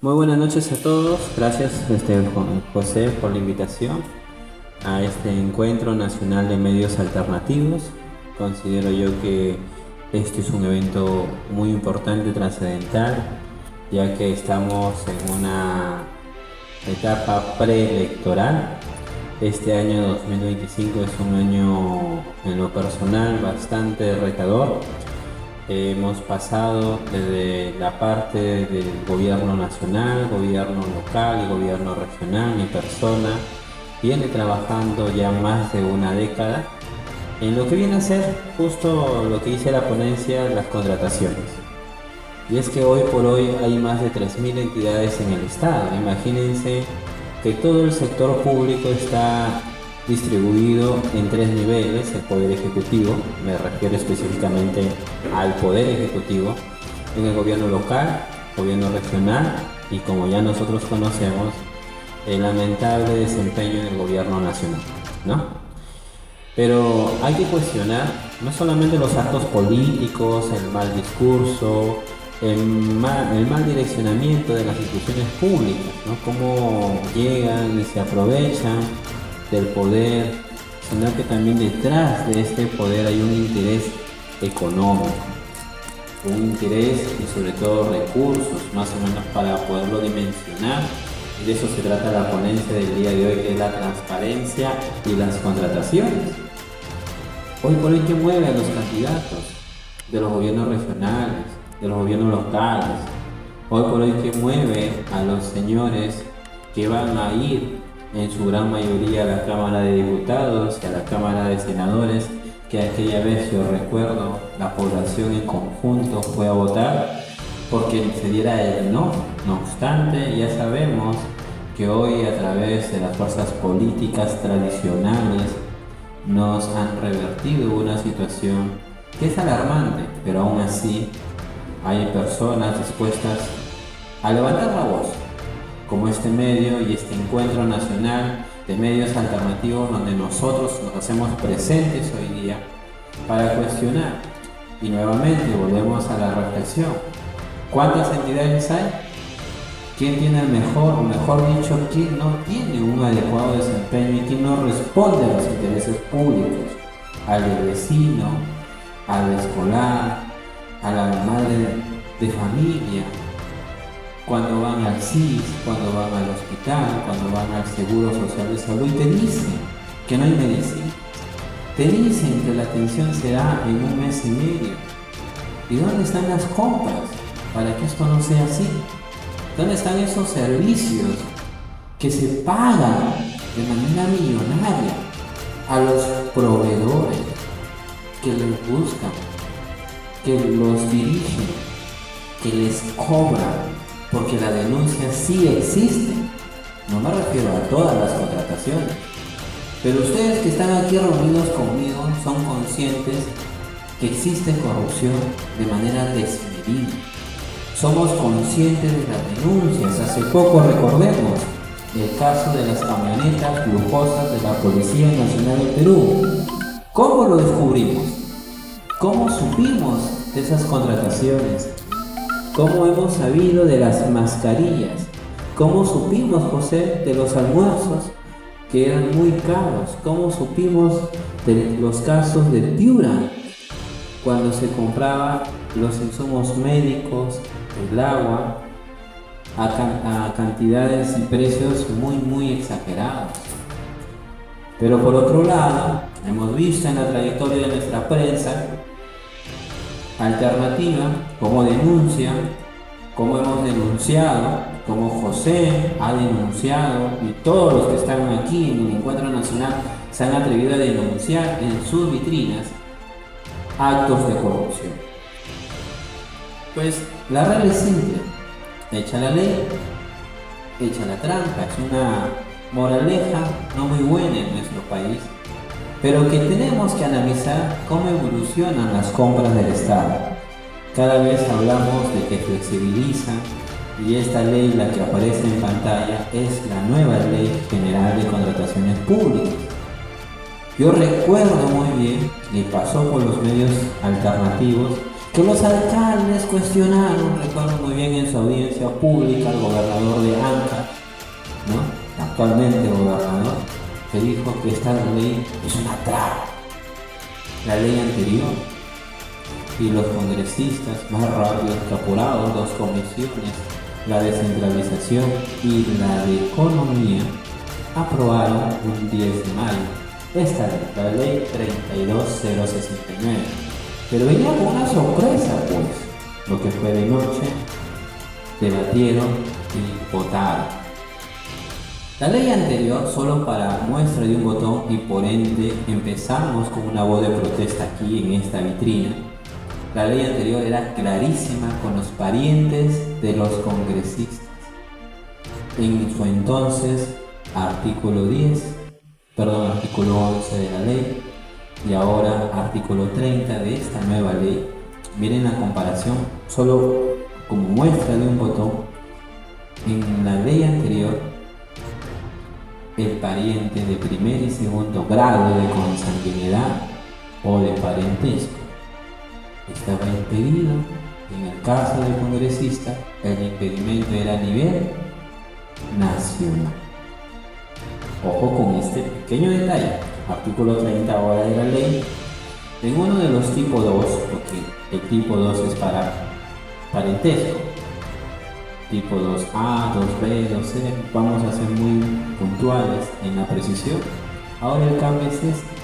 Muy buenas noches a todos. Gracias, José, por la invitación a este encuentro nacional de medios alternativos. Considero yo que este es un evento muy importante y trascendental, ya que estamos en una etapa preelectoral. Este año 2025 es un año en lo personal bastante retador. Hemos pasado desde la parte del gobierno nacional, gobierno local y gobierno regional. Mi persona viene trabajando ya más de una década en lo que viene a ser justo lo que dice la ponencia, las contrataciones. Y es que hoy por hoy hay más de 3.000 entidades en el Estado. Imagínense que todo el sector público está distribuido en 3 niveles: el Poder Ejecutivo, me refiero específicamente al Poder Ejecutivo, en el gobierno local, gobierno regional y, como ya nosotros conocemos, el lamentable desempeño en el gobierno nacional, ¿no? Pero hay que cuestionar no solamente los actos políticos, el mal discurso, el mal direccionamiento de las instituciones públicas, ¿no? Cómo llegan y se aprovechan del poder, sino que también detrás de este poder hay un interés económico, un interés y sobre todo recursos, más o menos para poderlo dimensionar. Y de eso se trata la ponencia del día de hoy, que es la transparencia y las contrataciones. Hoy por hoy, ¿qué mueve a los candidatos de los gobiernos regionales, de los gobiernos locales? Hoy por hoy, ¿qué mueve a los señores que van a ir en su gran mayoría a la Cámara de Diputados y a la Cámara de Senadores, que aquella vez, yo recuerdo, la población en conjunto fue a votar porque se diera el no? No obstante, ya sabemos que hoy, a través de las fuerzas políticas tradicionales, nos han revertido una situación que es alarmante, pero aún así hay personas dispuestas a levantar la voz, como este medio y este encuentro nacional de medios alternativos, donde nosotros nos hacemos presentes hoy día para cuestionar. Y nuevamente volvemos a la reflexión: ¿cuántas entidades hay? ¿Quién tiene el mejor, o mejor dicho, quién no tiene un adecuado desempeño y quién no responde a los intereses públicos? Al del vecino, al escolar, a la madre de familia, cuando van al CIS, cuando van al hospital, cuando van al Seguro Social de Salud, y te dicen que no hay medicina. Te dicen que la atención será en un mes y medio. ¿Y dónde están las compras para que esto no sea así? ¿Dónde están esos servicios que se pagan de manera millonaria a los proveedores que les buscan, que los dirigen, que les cobran? Porque la denuncia sí existe. No me refiero a todas las contrataciones, pero ustedes que están aquí reunidos conmigo son conscientes que existe corrupción de manera desmedida. Somos conscientes de las denuncias. Hace poco, recordemos el caso de las camionetas lujosas de la Policía Nacional del Perú. ¿Cómo lo descubrimos? ¿Cómo supimos de esas contrataciones? ¿Cómo hemos sabido de las mascarillas? ¿Cómo supimos, José, de los almuerzos que eran muy caros? ¿Cómo supimos de los casos de Piura, cuando se compraba los insumos médicos, el agua, a cantidades y precios muy exagerados? Pero por otro lado, hemos visto en la trayectoria de nuestra prensa alternativa cómo denuncia, cómo hemos denunciado, cómo José ha denunciado, y todos los que están aquí en el encuentro nacional se han atrevido a denunciar en sus vitrinas actos de corrupción. Pues la regla es simple: echa la ley, echa la trampa. Es una moraleja no muy buena en nuestro país, pero que tenemos que analizar cómo evolucionan las compras del Estado. Cada vez hablamos de que flexibilizan, y esta ley, la que aparece en pantalla, es la nueva Ley General de Contrataciones Públicas. Yo recuerdo muy bien, y pasó por los medios alternativos, que los alcaldes cuestionaron, recuerdo muy bien en su audiencia pública, al gobernador de Ancash, ¿no? Actualmente gobernador, que dijo que esta ley es una traba, la ley anterior, y los congresistas más rápidos que apurados, dos comisiones, la descentralización y la de economía, aprobaron un 10 de mayo esta ley, la ley 32069, pero venía con una sorpresa, pues, lo que fue de noche, debatieron y votaron. La ley anterior, solo para muestra de un botón, y por ende empezamos con una voz de protesta aquí en esta vitrina. La ley anterior era clarísima con los parientes de los congresistas. En su entonces artículo 11 de la ley, y ahora artículo 30 de esta nueva ley. Miren la comparación, solo como muestra de un botón. En la ley anterior, el pariente de primer y segundo grado de consanguinidad o de parentesco estaba impedido. En el caso del congresista, el impedimento era a nivel nacional. Ojo con este pequeño detalle. Artículo 30 ahora de la ley. En uno de los tipo 2, porque el tipo 2 es para parentesco, tipo 2A, 2B, 2C, vamos a ser muy puntuales en la precisión. Ahora el cambio es este.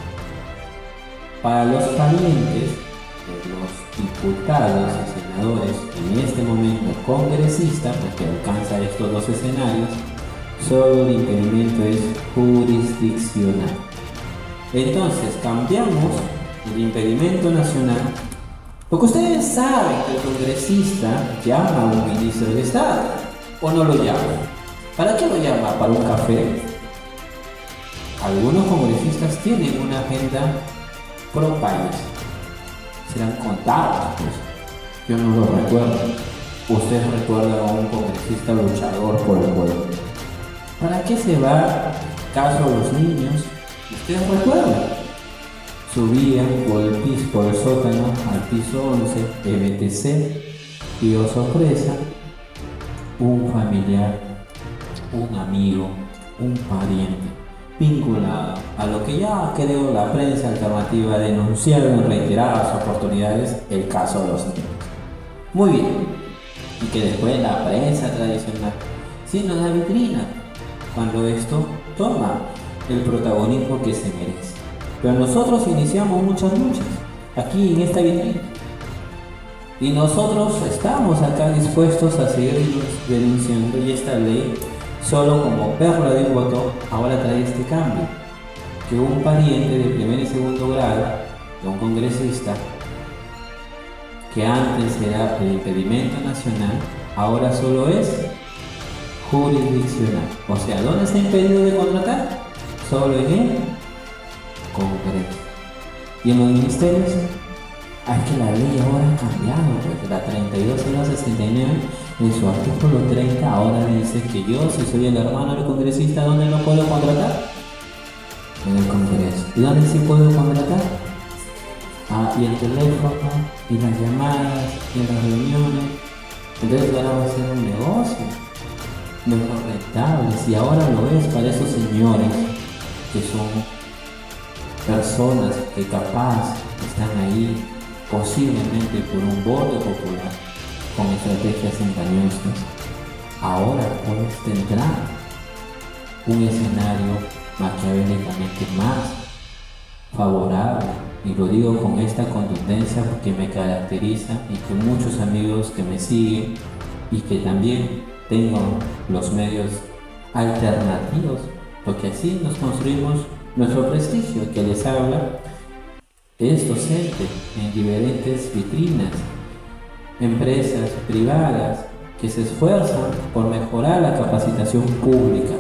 Para los parientes de los diputados y senadores, en este momento congresistas, porque alcanza estos dos escenarios, solo el impedimento es jurisdiccional. Entonces cambiamos el impedimento nacional, porque ustedes saben que el congresista llama a un ministro de Estado, o no lo llama. ¿Para qué lo llama? ¿Para un café? Algunos congresistas tienen una agenda pro país. Serán contados, pues. Yo no lo recuerdo. Ustedes recuerdan a un congresista luchador por el pueblo. ¿Para qué se va? ¿Caso a los niños? ¿Ustedes recuerdan? Subían por el sótano al piso 11, EBTC, y oh sorpresa, un familiar, un amigo, un pariente, vinculado a lo que ya creo la prensa alternativa ha denunciado en reiteradas oportunidades, el caso de los niños. Muy bien, y que después la prensa tradicional, siendo la vitrina, cuando esto toma el protagonismo que se merece. Pero nosotros iniciamos muchas luchas aquí en esta vitrina, y nosotros estamos acá dispuestos a seguir denunciando, y esta ley, solo como perla de un botón, ahora trae este cambio, que un pariente de primer y segundo grado de un congresista, que antes era el impedimento nacional, ahora solo es jurisdiccional. O sea, ¿dónde está impedido de contratar? Solo en el Congreso. Y en los ministerios, es que la ley ahora ha cambiado, pues la 32069 en su artículo 30 ahora dice que yo, si soy el hermano del congresista, ¿dónde lo puedo contratar? En el Congreso. ¿Y dónde sí puedo contratar? Y el teléfono, y las llamadas, y las reuniones. Entonces ahora va a ser un negocio mejor rentable, y ahora lo es para esos señores que son personas que capaz están ahí posiblemente por un voto popular con estrategias engañosas. Ahora pues tendrán un escenario maquiavélicamente más favorable, y lo digo con esta contundencia porque me caracteriza, y que muchos amigos que me siguen y que también tengo los medios alternativos, porque así nos construimos nuestro prestigio. Que les habla es docente en diferentes vitrinas, empresas privadas que se esfuerzan por mejorar la capacitación pública.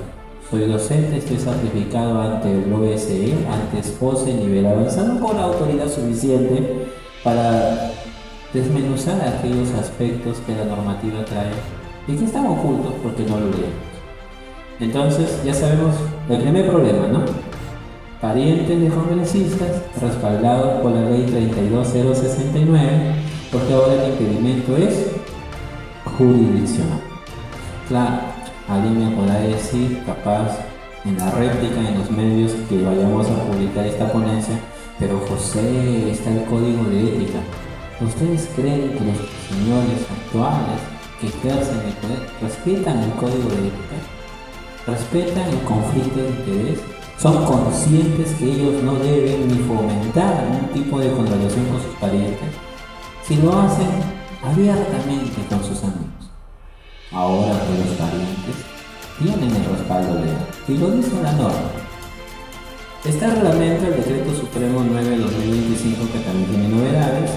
Soy docente, estoy certificado ante el OSE, ante SPOSE nivel avanzado, con la autoridad suficiente para desmenuzar aquellos aspectos que la normativa trae y que están ocultos porque no lo leemos. Entonces ya sabemos el primer problema, ¿no? Parientes de congresistas respaldados por la ley 32069, porque ahora el impedimento es jurisdiccional. Claro, alguien me podrá decir, capaz, en la réplica, en los medios que vayamos a publicar esta ponencia, pero José, está el código de ética. ¿Ustedes creen que los señores actuales que ejercen el poder respetan el código de ética? ¿Respetan el conflicto de interés? ¿Son conscientes que ellos no deben ni fomentar algún tipo de contratación con sus parientes? Si lo hacen abiertamente con sus amigos. Ahora que los parientes tienen el respaldo legal, y lo dice la norma. Está el reglamento del Decreto Supremo 9/2025, que también tiene novedades,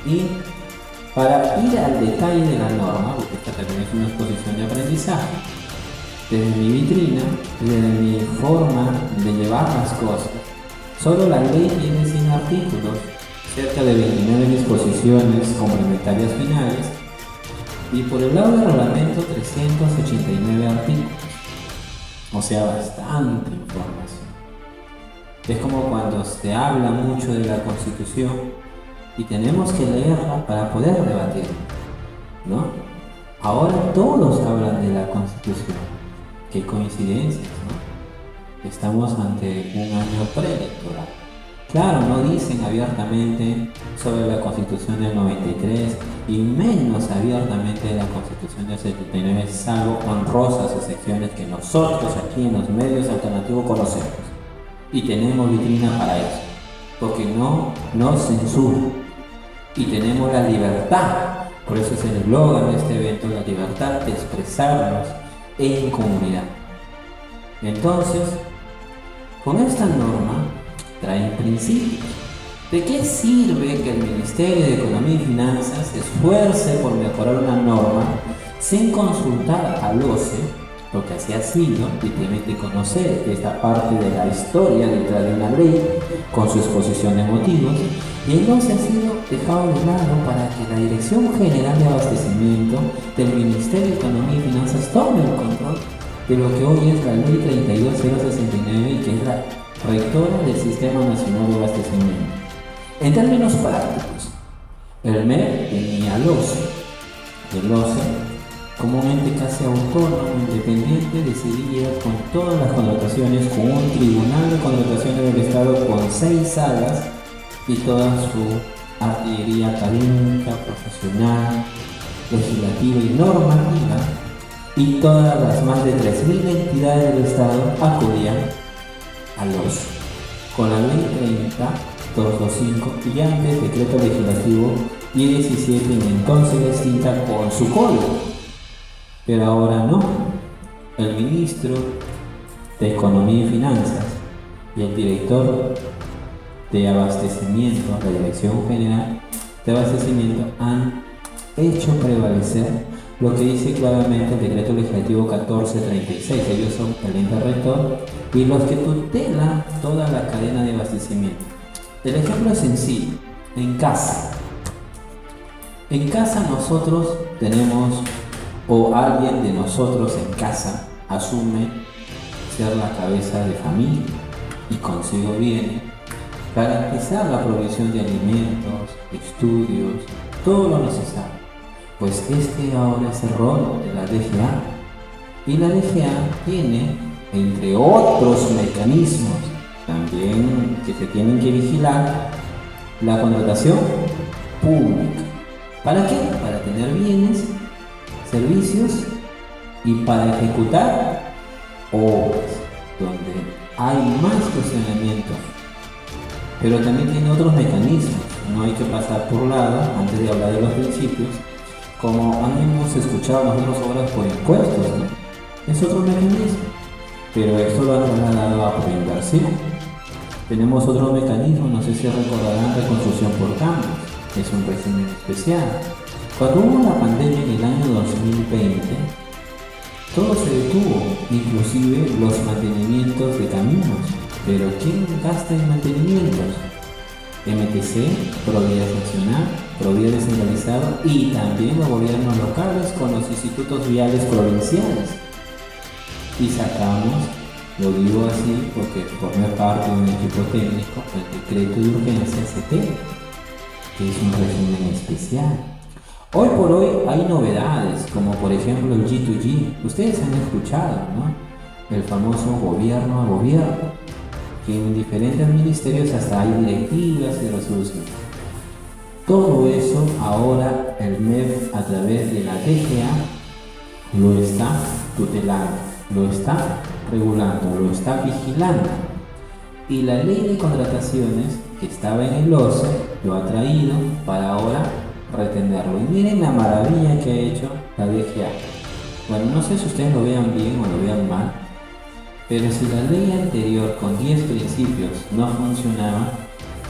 y para ir al detalle de la norma, porque esta también es una exposición de aprendizaje, desde mi vitrina, desde mi forma de llevar las cosas, solo la ley tiene 100 artículos, cerca de 29 disposiciones complementarias finales, y por el lado del reglamento 389 artículos, o sea, bastante información. Es como cuando se habla mucho de la Constitución y tenemos que leerla para poder debatir, ¿no? Ahora todos hablan de la Constitución. Qué coincidencias, ¿no? Estamos ante un año preelectoral. Claro, no dicen abiertamente sobre la Constitución del 93 y menos abiertamente de la Constitución del 79, salvo honrosas excepciones que nosotros aquí en los medios alternativos conocemos. Y tenemos vitrina para eso, porque no nos censuran. Y tenemos la libertad, por eso es el eslogan de este evento, la libertad de expresarnos en comunidad. Entonces, con esta norma traen principios. ¿De qué sirve que el Ministerio de Economía y Finanzas se esfuerce por mejorar una norma sin consultar al OCE? Lo que así ha sido, y tiene que conocer esta parte de la historia detrás de una ley con su exposición de motivos, y entonces ha sido dejado de lado para que la Dirección General de Abastecimiento del Ministerio de Economía y Finanzas tome el control de lo que hoy es la Ley 32069 y que es la rectora del Sistema Nacional de Abastecimiento. En términos prácticos, el MEP tenía al OCE. El OCE, como un ente casi autónomo, independiente, decidía con todas las contrataciones, con un tribunal de contrataciones del Estado con 6 salas y toda su artillería académica, profesional, legislativa y normativa, y todas las más de 3.000 entidades del Estado acudían al OCE. Con la Ley 30/225 y antes Decreto Legislativo 1017, entonces extinta con su código. Pero ahora no. El ministro de Economía y Finanzas y el director de Abastecimiento, la Dirección General de Abastecimiento, han hecho prevalecer lo que dice claramente el Decreto Legislativo 1436. Ellos son el ente rector y los que tutelan toda la cadena de abastecimiento. El ejemplo es sencillo. En casa. En casa nosotros tenemos, o alguien de nosotros en casa asume ser la cabeza de familia y consigo viene garantizar la provisión de alimentos, estudios, todo lo necesario. Pues este ahora es el rol de la DGA. Y la DGA tiene, entre otros mecanismos también que se tienen que vigilar, la contratación pública. ¿Para qué? Para tener bienes, servicios y para ejecutar obras donde hay más cuestionamiento, pero también tiene otros mecanismos. No hay que pasar por lado antes de hablar de los principios, como hemos escuchado nosotros obras por impuestos, ¿no? Es otro mecanismo, pero esto lo han trasladado a por inversión. Tenemos otro mecanismo, no sé si recordarán, reconstrucción por cambios, es un régimen especial. Cuando hubo la pandemia en el año 2020, todo se detuvo, inclusive los mantenimientos de caminos. Pero ¿quién gasta en mantenimientos? MTC, Provida Nacional, Provida Descentralizado y también los gobiernos locales con los institutos viales provinciales. Y sacamos, lo digo así porque formé parte de un equipo técnico, el decreto de urgencia CT, que es un régimen especial. Hoy por hoy hay novedades, como por ejemplo el G2G. Ustedes han escuchado, ¿no? El famoso gobierno a gobierno, que en diferentes ministerios hasta hay directivas y resoluciones. Todo eso ahora el MEF a través de la DGA lo está tutelando, lo está regulando, lo está vigilando. Y la ley de contrataciones que estaba en el 11 lo ha traído para ahora retenerlo. Y miren la maravilla que ha hecho la DGA. Bueno, no sé si ustedes lo vean bien o lo vean mal, pero si la ley anterior con 10 principios no funcionaba,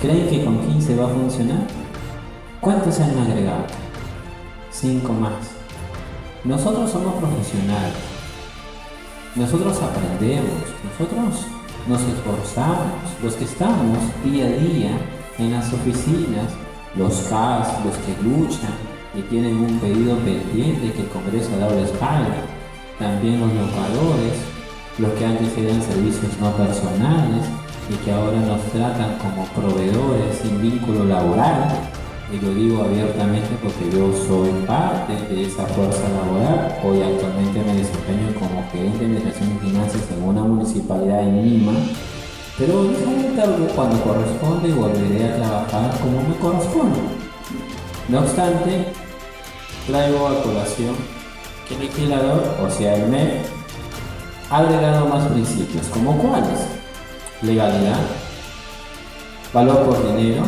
¿creen que con 15 va a funcionar? ¿Cuántos se han agregado? 5 más. Nosotros somos profesionales. Nosotros aprendemos. Nosotros nos esforzamos. Los que estamos día a día en las oficinas, los CAS, los que luchan y tienen un pedido pendiente que el Congreso ha dado la espalda. También los locadores, los que antes eran servicios no personales y que ahora nos tratan como proveedores sin vínculo laboral. Y lo digo abiertamente porque yo soy parte de esa fuerza laboral. Hoy actualmente me desempeño como gerente de administración y finanzas en una municipalidad en Lima, pero tal cuando corresponde volveré a trabajar como me corresponde. No obstante, traigo a colación que el legislador, o sea el MEF, ha agregado más principios, como cuáles: legalidad, valor por dinero,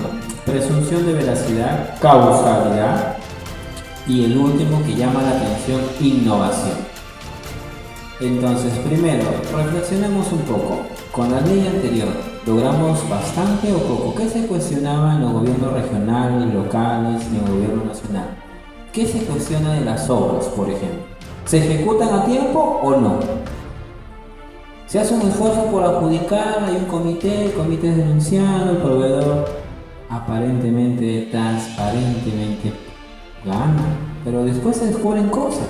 presunción de veracidad, causalidad y el último que llama la atención, innovación. Entonces, primero, reflexionemos un poco. Con la ley anterior, ¿logramos bastante o poco? ¿Qué se cuestionaba en los gobiernos regionales, locales y en el gobierno nacional? ¿Qué se cuestiona de las obras, por ejemplo? ¿Se ejecutan a tiempo o no? Se hace un esfuerzo por adjudicar, hay un comité, el comité es denunciado, el proveedor aparentemente, transparentemente gana, pero después se descubren cosas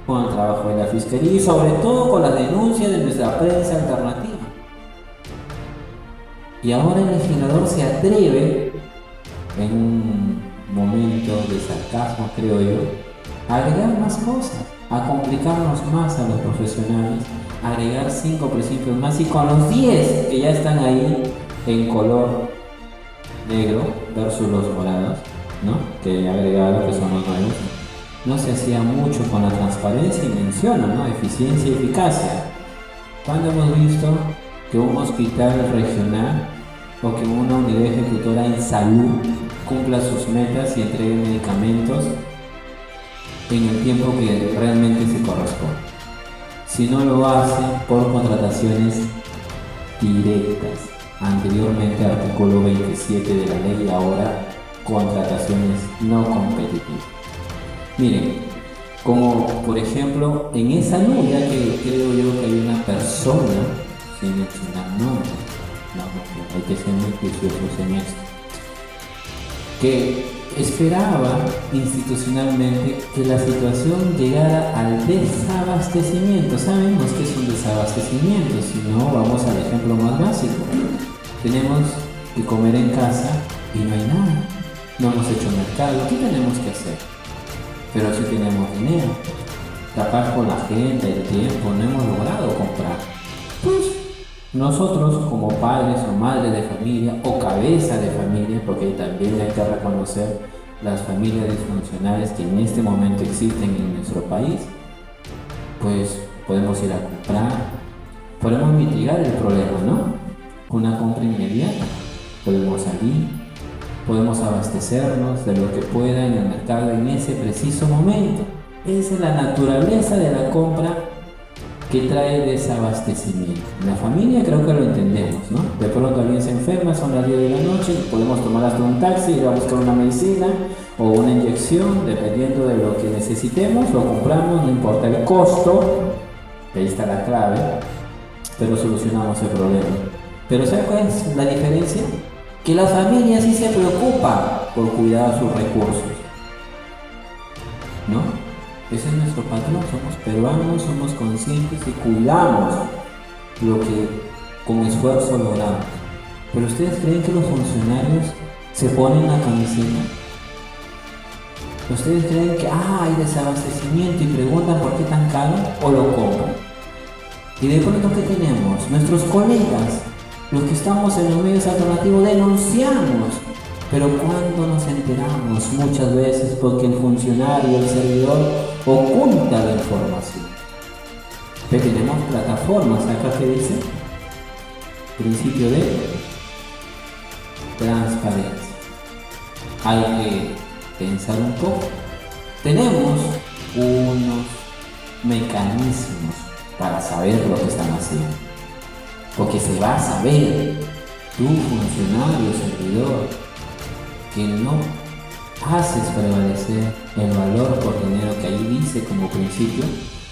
con el trabajo de la fiscalía y sobre todo con las denuncias de nuestra prensa alternativa. Y ahora el legislador se atreve, en un momento de sarcasmo creo yo, a agregar más cosas, a complicarnos más a los profesionales, a agregar 5 principios más, y con los 10 que ya están ahí en color negro versus los morados, ¿no?, que he agregado, que son los nuevos, no se hacía mucho con la transparencia, y menciona, ¿no?, eficiencia y eficacia. ¿Cuándo hemos visto que un hospital regional o que una unidad ejecutora en salud cumpla sus metas y entregue medicamentos en el tiempo que realmente se corresponde? Si no lo hace por contrataciones directas, anteriormente artículo 27 de la ley, ahora contrataciones no competitivas. Miren, como por ejemplo en esa ya que creo yo que hay una persona, sin mencionar nombres, hay que ser muy juiciosos en esto, que esperaba institucionalmente que la situación llegara al desabastecimiento. Sabemos que es un desabastecimiento, si no vamos al ejemplo más básico. Tenemos que comer en casa y no hay nada, no hemos hecho mercado. ¿Qué tenemos que hacer? Pero si tenemos dinero, capaz por la agenda, el tiempo, no hemos logrado comprar. Pues nosotros como padres o madres de familia o cabeza de familia, porque también hay que reconocer las familias disfuncionales que en este momento existen en nuestro país, pues podemos ir a comprar, podemos mitigar el problema, ¿no? Una compra inmediata, podemos salir, podemos abastecernos de lo que pueda en el mercado en ese preciso momento. Esa es la naturaleza de la compra que trae desabastecimiento. En la familia creo que lo entendemos, ¿no? De pronto alguien se enferma, son las 10 de la noche, podemos tomar hasta un taxi, ir a buscar una medicina o una inyección, dependiendo de lo que necesitemos, lo compramos, no importa el costo, ahí está la clave, pero solucionamos el problema. Pero ¿sabe cuál es la diferencia? Que la familia sí se preocupa por cuidar sus recursos, ¿no? Ese es nuestro patrón, somos peruanos, somos conscientes y cuidamos lo que con esfuerzo logramos. Pero ¿ustedes creen que los funcionarios se ponen la camiseta ¿Ustedes creen que hay desabastecimiento y preguntan por qué tan caro o lo compran? Y de pronto, ¿qué tenemos? Nuestros colegas, los que estamos en los medios alternativos, denunciamos. Pero cuando nos enteramos, muchas veces porque el funcionario, el servidor, oculta la información. Pero tenemos plataformas, acá que dice principio de transparencia. Hay que pensar un poco. Tenemos unos mecanismos para saber lo que están haciendo, porque se va a saber. Tu funcionario, servidor, que no haces prevalecer el valor por dinero que ahí dice como principio,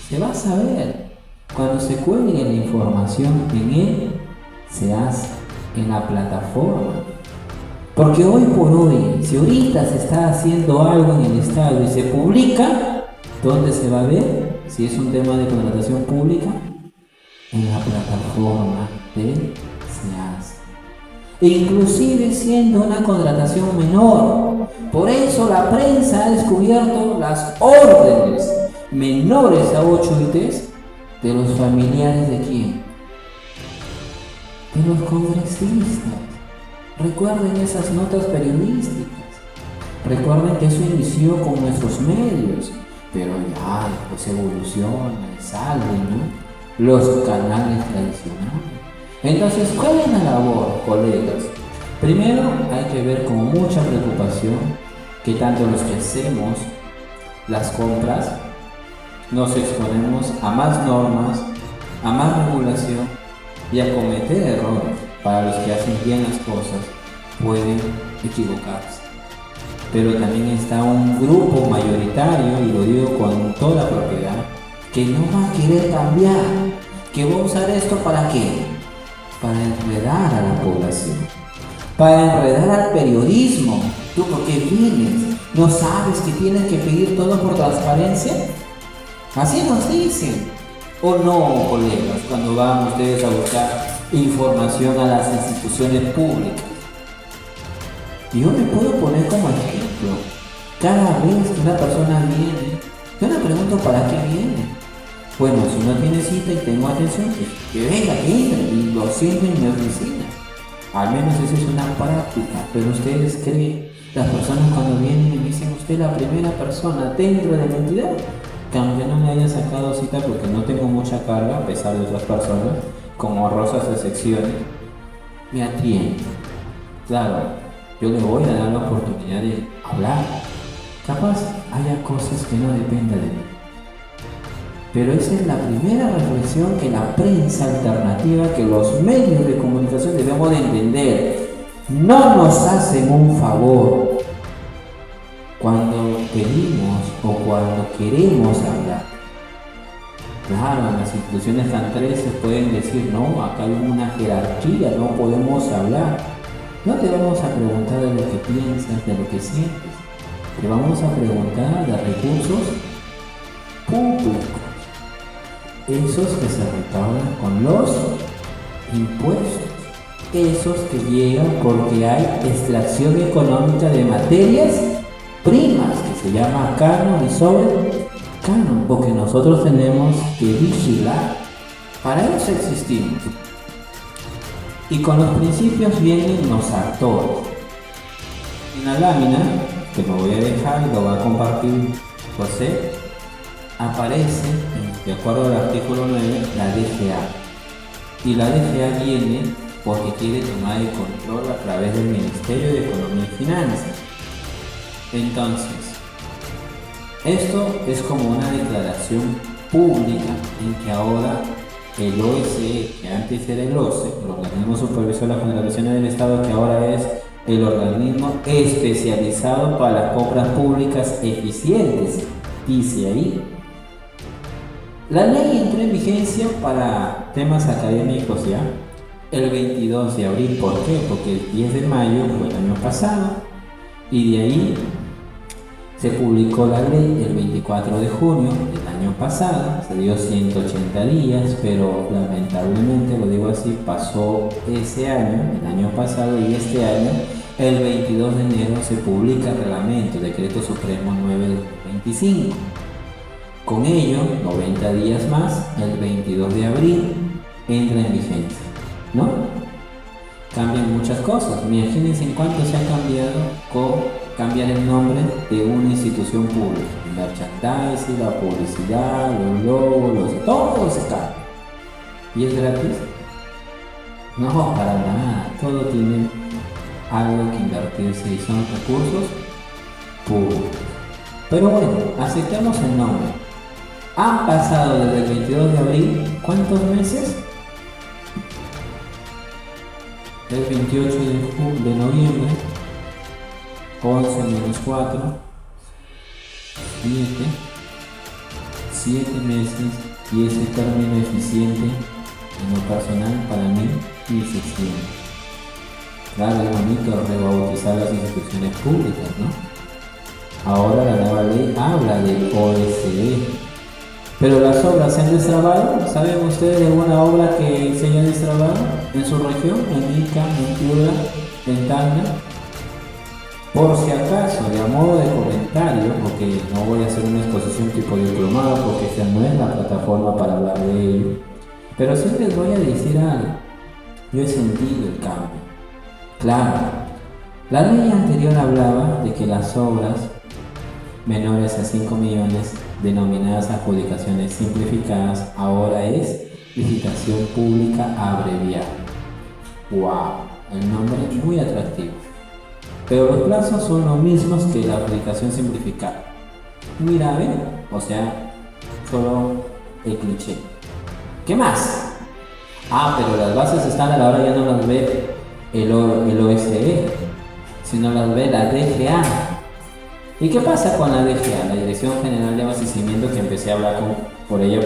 se va a saber. Cuando se cuelgue la información en él, se hace en la plataforma. Porque hoy por hoy, si ahorita se está haciendo algo en el Estado y se publica, ¿dónde se va a ver? Si es un tema de contratación pública, en la plataforma de SEAS. E inclusive siendo una contratación menor. Por eso la prensa ha descubierto las órdenes menores a 8 ITs de los familiares de quién? De los congresistas. Recuerden esas notas periodísticas. Recuerden que eso inició con nuestros medios. Pero ya pues evoluciona y salen, ¿no? Los canales tradicionales. Entonces, ¿cuál es la labor, colegas? Primero, hay que ver con mucha preocupación que tanto los que hacemos las compras nos exponemos a más normas, a más regulación y a cometer errores. Para los que hacen bien las cosas, pueden equivocarse. Pero también está un grupo mayoritario, y lo digo con toda propiedad, que no va a querer cambiar, que va a usar esto ¿para qué? Para enredar a la población, para enredar al periodismo. ¿Tú por qué vienes? ¿No sabes que tienes que pedir todo por transparencia? Así nos dicen. ¿O no, colegas, cuando van ustedes a buscar información a las instituciones públicas? Y yo me puedo poner como ejemplo. Cada vez que una persona viene, yo le pregunto ¿para qué viene? Bueno, si no tiene cita y tengo atención, pues que venga, y lo siento en mi oficina. Al menos esa es una práctica. Pero ustedes creen, las personas cuando vienen y me dicen usted la primera persona dentro de la entidad, que aunque no me haya sacado cita porque no tengo mucha carga, a pesar de otras personas, como rosas de secciones, me atiende. Claro, yo le voy a dar la oportunidad de hablar. Capaz haya cosas que no dependan de mí. Pero esa es la primera reflexión que la prensa alternativa, que los medios de comunicación debemos de entender. No nos hacen un favor cuando pedimos o cuando queremos hablar. Claro, en las instituciones tan 13 pueden decir, no, acá hay una jerarquía, no podemos hablar. No te vamos a preguntar de lo que piensas, de lo que sientes. Te vamos a preguntar de recursos públicos. Esos que se recaudan con los impuestos. Esos que llegan porque hay extracción económica de materias primas, que se llama canon y sobre canon, porque nosotros tenemos que vigilar. Para eso existimos. Y con los principios vienen los actores. En la lámina, que me voy a dejar y lo va a compartir José, aparece, de acuerdo al artículo 9, la DGA. Y la DGA viene porque quiere tomar el control a través del Ministerio de Economía y Finanzas. Entonces, esto es como una declaración pública en que ahora el OSE, que antes era el OCE, el Organismo Supervisor de las Contrataciones del Estado, que ahora es el organismo especializado para las compras públicas eficientes, dice ahí. La ley entró en vigencia para temas académicos ya el 22 de abril. ¿Por qué? Porque el 10 de mayo fue el año pasado y de ahí se publicó la ley el 24 de junio del año pasado. Se dio 180 días, pero lamentablemente, lo digo así, pasó ese año, el año pasado y este año, El 22 de enero se publica el reglamento, Decreto Supremo 9/25. Con ello, 90 días más, el 22 de abril, entra en vigencia, ¿no? Cambian muchas cosas. Imagínense en cuánto se ha cambiado con cambiar el nombre de una institución pública. El merchandising, la publicidad, los logos, todo se cambia. ¿Y es gratis? No, para nada. Todo tiene algo que invertirse y son recursos públicos. Pero bueno, aceptemos el nombre. Han pasado desde el 22 de abril, ¿cuántos meses? El 28 de noviembre, 11 menos 4, 7 meses, y ese término eficiente en lo personal para mí ni se extiende. Claro, es bonito rebautizar las instituciones públicas, ¿no? Ahora la nueva ley habla del OSD, pero las obras se han destrabado. ¿Saben ustedes de alguna obra que se haya destrabado en su región, en Ica, en Piura, en Tacna? Por si acaso, de a modo de comentario, porque no voy a hacer una exposición tipo diplomado, porque esta no es la plataforma para hablar de ello, pero sí les voy a decir algo. Yo he sentido el cambio. Claro, la ley anterior hablaba de que las obras menores a 5 millones, denominadas adjudicaciones simplificadas, ahora es licitación pública abreviada. ¡Wow! El nombre es muy atractivo. Pero los plazos son los mismos que la adjudicación simplificada. Muy grave, o sea, solo el cliché. ¿Qué más? Pero las bases estándar ahora ya no las ve el OSE, sino las ve la DGA. ¿Y qué pasa con la DGA? La Dirección General de Abastecimiento, que empecé a hablar por ella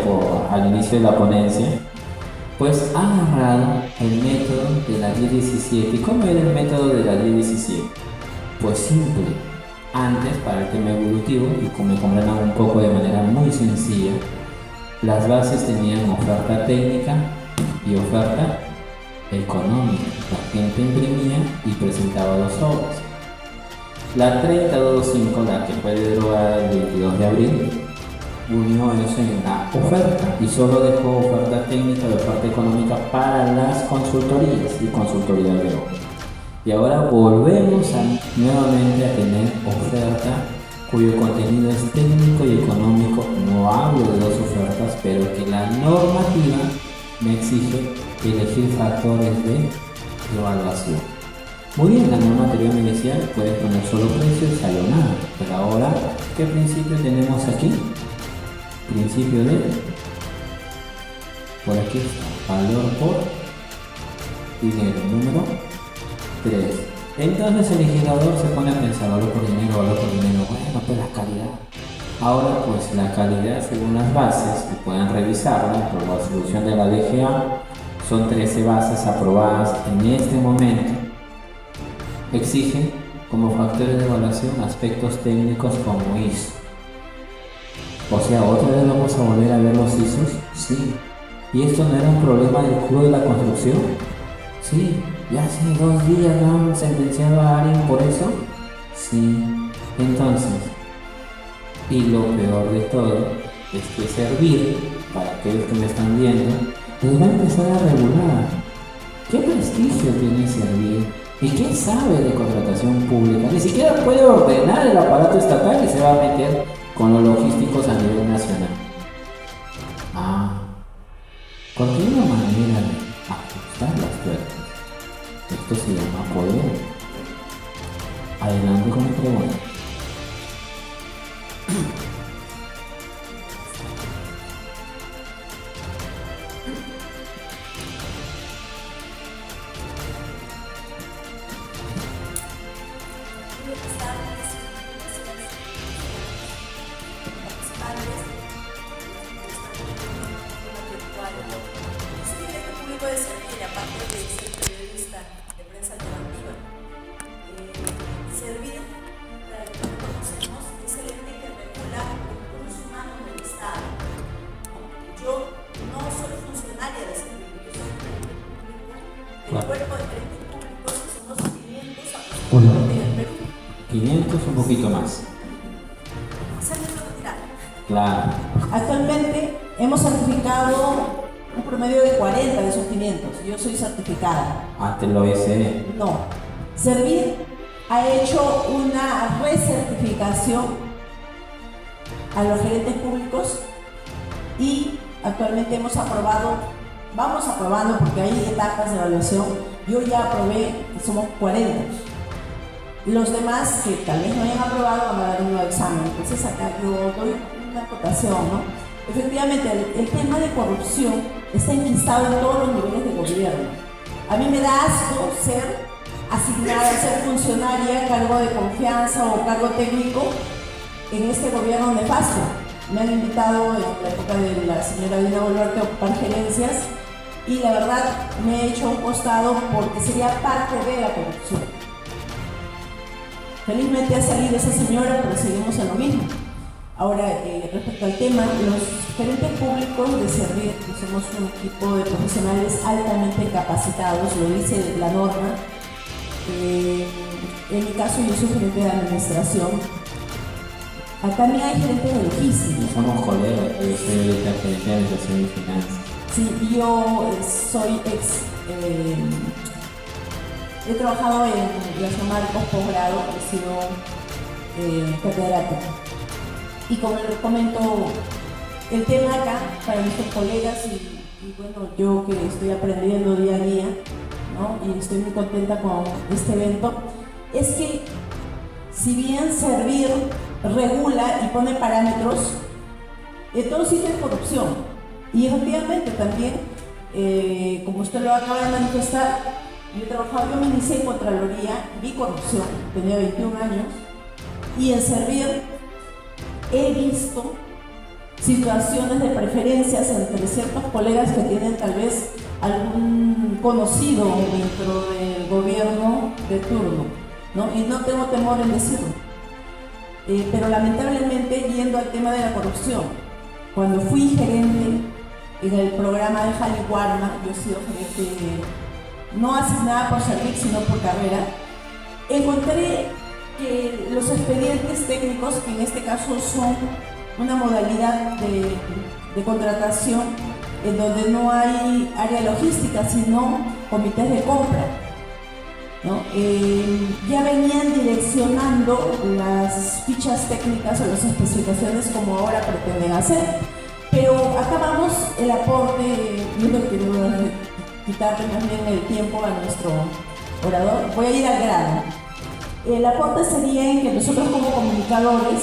al inicio de la ponencia, pues ha agarrado el método de la 1017. ¿Y cómo era el método de la 1017? Pues simple. Antes, para el tema evolutivo, y como me comprendan un poco de manera muy sencilla, las bases tenían oferta técnica y oferta económica. La gente imprimía y presentaba dos obras. La 3025, la que fue derogada el 22 de abril, unió eso en la oferta y solo dejó oferta técnica y oferta económica para las consultorías y consultorías de obra. Y ahora volvemos nuevamente a tener oferta cuyo contenido es técnico y económico. No hablo de dos ofertas, pero que la normativa me exige elegir factores de evaluación. Muy bien, la norma anterior me decía puedes poner solo precios y salió nada, pero ahora, ¿qué principio tenemos aquí? Principio de, por aquí está, valor por dinero, número 3. Entonces el legislador se pone a pensar valor por dinero, bueno, pues la calidad. Ahora pues la calidad, según las bases, que puedan revisarla por la solución de la DGA, son 13 bases aprobadas en este momento. Exigen como factores de evaluación aspectos técnicos como ISO. O sea, otra vez vamos a volver a ver los ISOs. Sí. ¿Y esto no era un problema del Club de la Construcción? Sí. ¿Ya hace 2 días no han sentenciado a alguien por eso? Sí. Entonces, y lo peor de todo es que Servir, para aquellos que me están viendo, les va a empezar a regular. ¿Qué prestigio tiene Servir? ¿Y qué sabe de contratación pública? Ni siquiera puede ordenar el aparato estatal y se va a meter con los logísticos a nivel nacional. Porque hay una manera de ajustar las tuercas. Esto se llama poder. Adelante con la pregunta. Puede servir, aparte de ser periodista de prensa alternativa, Servir, para que lo conocemos, es el ente que regula los recursos humanos del Estado. Yo no soy funcionaria de Servir, yo soy un ente público, el cuerpo de entes públicos que son los cimientos a los ¿Cuántos? Un poquito más. Se han ido retirando. Claro. Actualmente hemos certificado un promedio de 40 de esos 500. Yo soy certificada. Antes lo hice. No. Servir ha hecho una recertificación a los gerentes públicos y actualmente vamos aprobando porque hay etapas de evaluación. Yo ya aprobé que somos 40. Los demás que tal vez no hayan aprobado van a dar un nuevo examen. Entonces acá yo doy una acotación, ¿no? Efectivamente, el tema de corrupción está enquistado en todos los niveles de gobierno. A mí me da asco ser asignada a ser funcionaria, cargo de confianza o cargo técnico en este gobierno nefasto. Me han invitado en la época de la señora Dina Boluarte a ocupar gerencias y la verdad me he hecho a un costado porque sería parte de la corrupción. Felizmente ha salido esa señora, pero seguimos en lo mismo. Ahora, respecto al tema, los gerentes públicos de servir, que somos un equipo de profesionales altamente capacitados, lo dice la norma. En mi caso, yo soy gerente de administración. Acá también hay gerentes de logística. Somos colegas, yo soy ahorita gerente de administración y finanzas. Sí, yo soy he trabajado en los Marcos posgrado, he sido catedrática. Y como les comento, el tema acá para nuestros colegas y bueno, yo que estoy aprendiendo día a día, ¿no? Y estoy muy contenta con este evento, es que si bien servir regula y pone parámetros, en todo sitio hay corrupción. Y efectivamente también, como usted lo acaba de manifestar, yo me inicié en Contraloría, vi corrupción, tenía 21 años, y en servir he visto situaciones de preferencias entre ciertos colegas que tienen tal vez algún conocido dentro del gobierno de turno, ¿no? Y no tengo temor en decirlo. Pero lamentablemente, yendo al tema de la corrupción, cuando fui gerente en el programa de Jali Warma, yo he sido gerente no asignada por servir, sino por carrera, encontré que los expedientes técnicos, que en este caso son una modalidad de contratación en donde no hay área logística, sino comités de compra, ¿no? Ya venían direccionando las fichas técnicas o las especificaciones como ahora pretenden hacer. Pero acabamos el aporte, yo no quiero quitarle también el tiempo a nuestro orador, voy a ir al grano. El aporte sería en que nosotros como comunicadores,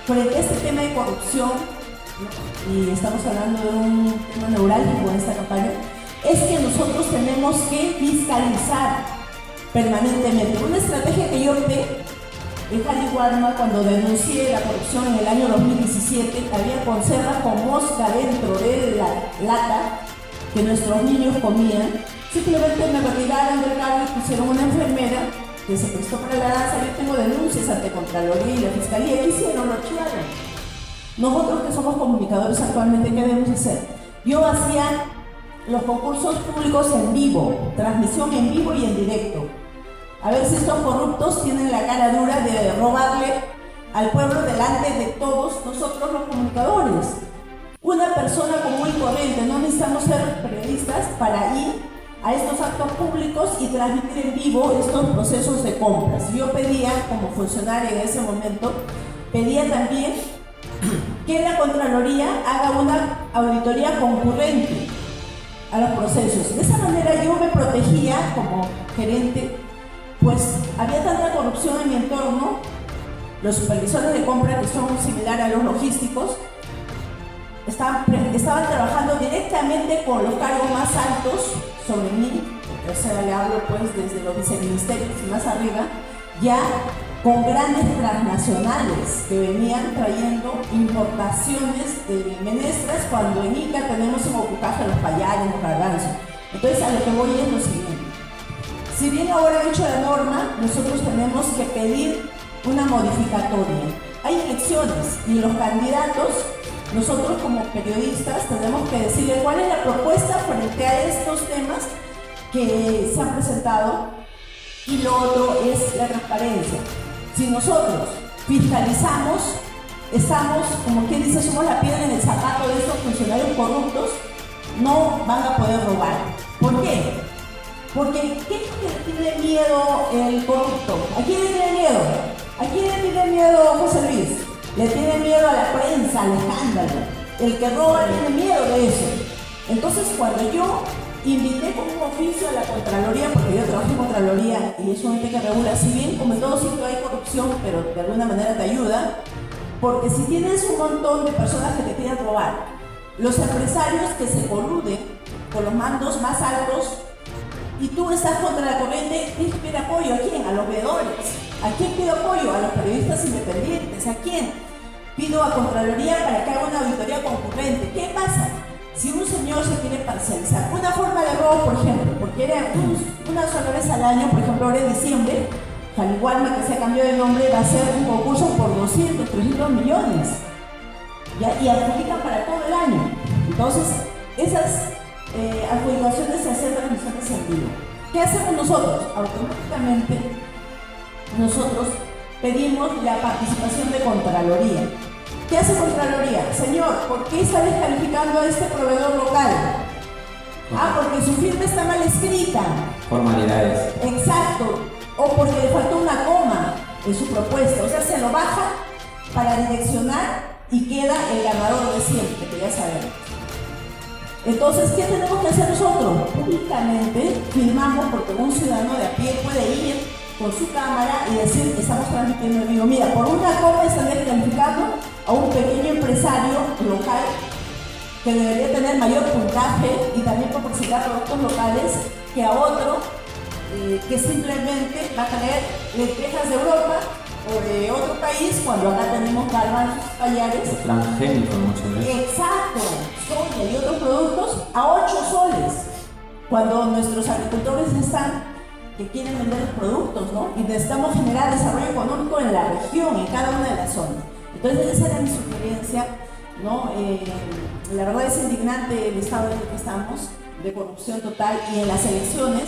frente a este tema de corrupción, ¿no? Y estamos hablando de un tema neurálgico en esta campaña, es que nosotros tenemos que fiscalizar permanentemente. Una estrategia que yo opté en Jali Warma cuando denuncié la corrupción en el año 2017, había conservas con mosca dentro de la lata que nuestros niños comían. Simplemente me retiraron del cargo y pusieron una enfermera que se prestó para la danza. Yo tengo denuncias ante Contraloría y la Fiscalía. ¿Qué hicieron? Lo archivaron. Nosotros que somos comunicadores actualmente, ¿qué debemos hacer? Yo hacía los concursos públicos en vivo, transmisión en vivo y en directo. A ver si estos corruptos tienen la cara dura de robarle al pueblo delante de todos nosotros los comunicadores. Una persona común y corriente, no necesitamos ser periodistas para ir a estos actos públicos y transmitir en vivo estos procesos de compras. Yo pedía, como funcionaria en ese momento, pedía también que la Contraloría haga una auditoría concurrente a los procesos. De esa manera yo me protegía como gerente, pues había tanta corrupción en mi entorno, los supervisores de compra que son similares a los logísticos, estaban trabajando directamente con los cargos más altos sobre mí, o sea, le hablo pues desde los viceministerios y más arriba, ya con grandes transnacionales que venían trayendo importaciones de menestras cuando en Ica tenemos en Ocucaja los payares, los garbanzos. Entonces a lo que voy es lo siguiente. Si bien ahora he hecho la norma, nosotros tenemos que pedir una modificatoria. Hay elecciones y los candidatos, nosotros como periodistas tenemos que decirle cuál es la propuesta frente a estos temas que se han presentado, y lo otro es la transparencia. Si nosotros fiscalizamos, estamos, como quien dice, somos la piedra en el zapato de estos funcionarios corruptos, no van a poder robar. ¿Por qué? Porque ¿qué es lo que le tiene miedo el corrupto? ¿A quién le tiene miedo? ¿A quién le tiene miedo José Luis? Le tiene miedo a la prensa, al escándalo. El que roba tiene miedo de eso. Entonces, cuando yo invité con un oficio a la Contraloría, porque yo trabajo en Contraloría y es un ente que regula, si bien como en todo sitio hay corrupción, pero de alguna manera te ayuda, porque si tienes un montón de personas que te quieren robar, los empresarios que se coluden con los mandos más altos y tú estás contra la corriente, tienes que pedir apoyo. ¿A quién? A los veedores. ¿A quién pido apoyo? A los periodistas independientes. ¿A quién? Pido a Contraloría para que haga una auditoría concurrente. ¿Qué pasa? Si un señor se quiere parcializar, una forma de robo, por ejemplo, porque era una sola vez al año, por ejemplo, ahora en diciembre, Jaligualma, que se ha cambiado de nombre, va a hacer un concurso por 200, 300 millones. ¿Ya? Y adjudican para todo el año. Entonces, esas adjudicaciones se hacen transmisiones en vivo. ¿Qué hacemos nosotros? Automáticamente, nosotros pedimos la participación de Contraloría. ¿Qué hace Contraloría? Señor, ¿por qué está descalificando a este proveedor local? Ah, porque su firma está mal escrita. Formalidades. Exacto. O porque le faltó una coma en su propuesta. O sea, se lo baja para direccionar y queda el ganador de siempre, que ya sabemos. Entonces, ¿qué tenemos que hacer nosotros? Públicamente firmamos, porque un ciudadano de a pie puede ir con su cámara y decir que estamos transmitiendo en vivo. Mira, por una coma están descalificando a un pequeño empresario local que debería tener mayor puntaje y también proporcionar productos locales que a otro que simplemente va a traer lentejas de Europa o de otro país cuando acá tenemos garbanzos, payares. Transgénico muchas veces. Exacto, soya y otros productos a 8 soles. Cuando nuestros agricultores están que quieren vender los productos, ¿no? Y necesitamos generar desarrollo económico en la región, en cada una de las zonas. Entonces esa era mi sugerencia, ¿no? La verdad es indignante el estado en el que estamos, de corrupción total, y en las elecciones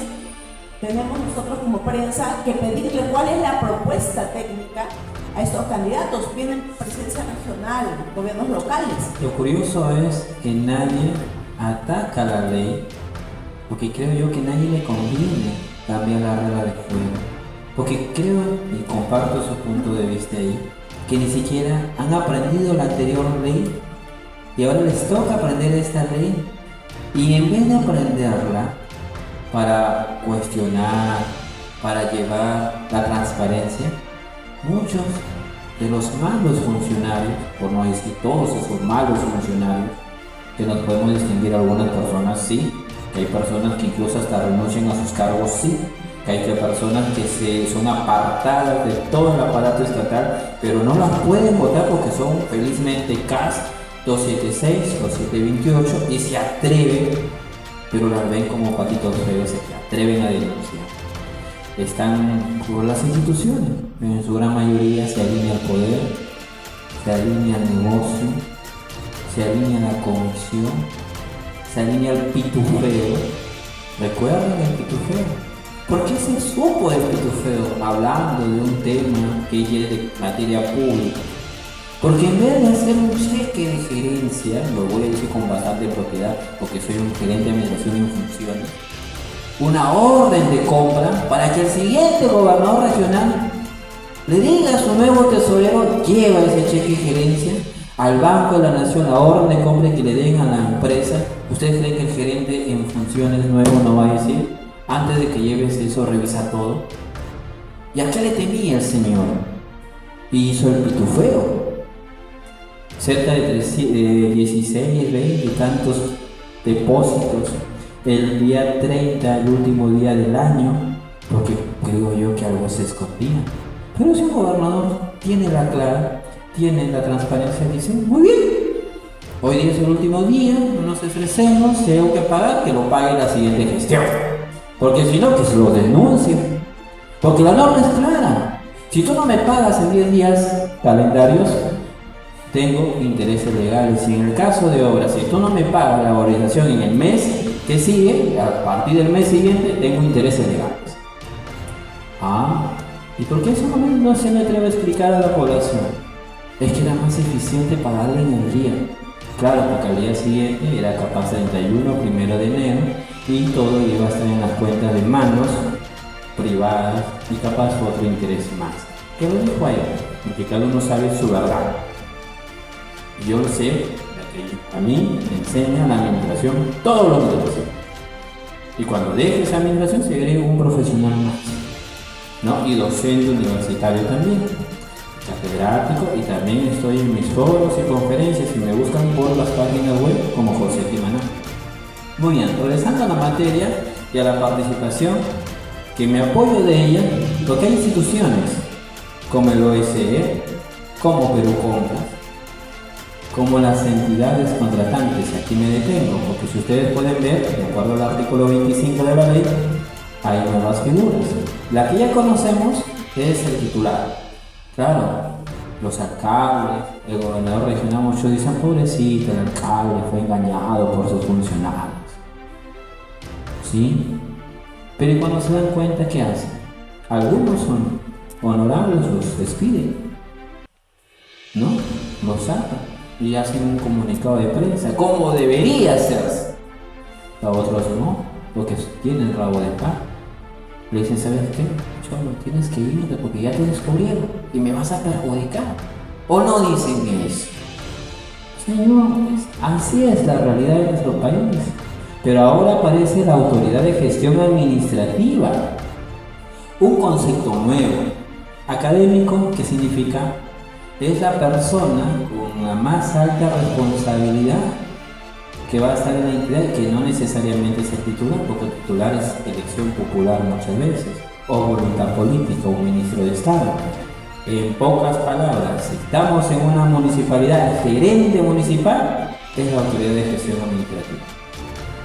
tenemos nosotros como prensa que pedirle cuál es la propuesta técnica a estos candidatos. Vienen presencia regional, gobiernos locales. Lo curioso es que nadie ataca la ley, porque creo yo que nadie le conviene cambiar la regla de juego. Porque creo, y comparto su punto de vista ahí, que ni siquiera han aprendido la anterior ley y ahora les toca aprender esta ley. Y en vez de aprenderla para cuestionar, para llevar la transparencia, muchos de los malos funcionarios, por no decir todos esos malos funcionarios, que nos podemos distinguir algunas personas, sí, que hay personas que incluso hasta renuncian a sus cargos, sí, que hay personas que son apartadas de todo el aparato estatal, pero no las pueden votar porque son felizmente CAS 276 o 728 y se atreven, pero las ven como patitos feos, se atreven a denunciar. Están por las instituciones, en su gran mayoría se alinea al poder, se alinea al negocio, se alinea a la comisión, se alinea al pitufeo. ¿Recuerdan el pitufeo? ¿Por qué se supo del pitufeo? Hablando de un tema que es de materia pública. Porque en vez de hacer un cheque de gerencia, lo voy a decir con bastante propiedad, porque soy un gerente de administración en funciones, una orden de compra para que el siguiente gobernador regional le diga a su nuevo tesorero: lleva ese cheque de gerencia al Banco de la Nación, la orden de compra que le den a la empresa. ¿Ustedes creen que el gerente en funciones nuevo no va a decir: antes de que lleves eso, revisa todo? ¿Y a qué le temía el señor? Y hizo el pitufeo. Cerca de 16, 20 y tantos depósitos el día 30, el último día del año, porque creo yo que algo se escondía. Pero si un gobernador tiene la clara, tiene la transparencia, dice: muy bien, hoy día es el último día, no nos estresemos, si hay algo que pagar, que lo pague la siguiente gestión. Porque si no, que se lo denuncie. Porque la norma es clara. Si tú no me pagas en 10 días calendarios, tengo intereses legales. Y en el caso de obras, si tú no me pagas la organización en el mes que sigue, a partir del mes siguiente, tengo intereses legales. ¿Y por qué eso no se me atreve a explicar a la población? Es que era más eficiente pagarle en el día. Claro, porque al día siguiente era capaz 31, 1 de enero, y todo iba a estar en las cuentas de manos privadas y capaz otro interés más. ¿Qué lo dijo ahí? Porque cada uno sabe su verdad. Yo lo sé, a mí me enseña la administración todos los días. Y cuando deje esa administración se agrega un profesional más, ¿no? Y docente universitario también, catedrático, y también estoy en mis foros y conferencias y me buscan por las páginas web como José Timaná. Muy bien, regresando a la materia y a la participación, que me apoyo de ella, porque hay instituciones como el OSE, como Perú Compras, como las entidades contratantes. Aquí me detengo, porque si ustedes pueden ver, de acuerdo al artículo 25 de la ley, hay nuevas figuras. La que ya conocemos es el titular. Claro, los alcaldes, el gobernador regional, muchos dicen, pobrecito, el alcalde fue engañado por sus funcionarios. ¿Sí? Pero cuando se dan cuenta, ¿qué hacen? Algunos son honorables, los despiden, ¿no? Los sacan y hacen un comunicado de prensa, como debería hacerse. A otros no, porque tienen rabo de paja. Le dicen, ¿sabes qué? Cholo, tienes que irte porque ya te descubrieron y me vas a perjudicar. ¿O no dicen eso? Señores, así es la realidad de nuestro país. Pero ahora aparece la autoridad de gestión administrativa. Un concepto nuevo, académico, que significa es la persona con la más alta responsabilidad que va a estar en la entidad, que no necesariamente es el titular, porque el titular es elección popular muchas veces, o voluntad política, un ministro de Estado. En pocas palabras, si estamos en una municipalidad, el gerente municipal es la autoridad de gestión administrativa.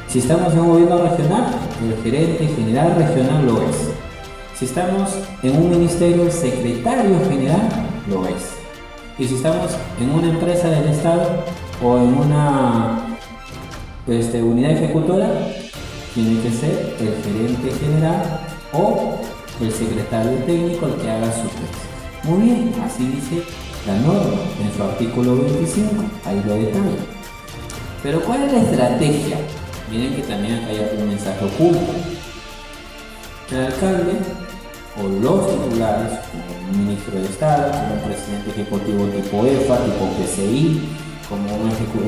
Si estamos en un gobierno regional, el gerente general regional lo es. Si estamos en un ministerio, el secretario general lo es. Y si estamos en una empresa del Estado o en una unidad ejecutora, tiene que ser el gerente general o el secretario técnico el que haga su tesis. Muy bien, así dice la norma en su artículo 25, ahí lo detalla. Pero ¿cuál es la estrategia? Miren que también acá hay un mensaje oculto. El alcalde o los titulares, como un ministro de Estado, como un presidente ejecutivo tipo EFA, tipo PCI, como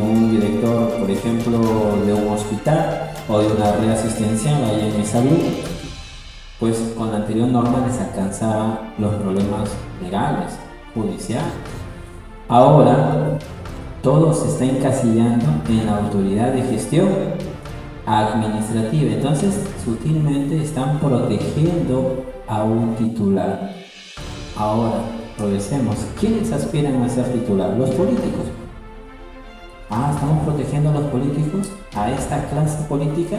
un director, por ejemplo, de un hospital o de una red asistencial allá en salud, pues con la anterior norma les alcanzaba los problemas legales, judiciales. Ahora todo se está encasillando en la autoridad de gestión administrativa, entonces sutilmente están protegiendo a un titular. Ahora, progresemos. ¿Quiénes aspiran a ser titular? Los políticos. ¿Estamos protegiendo a los políticos? ¿A esta clase política?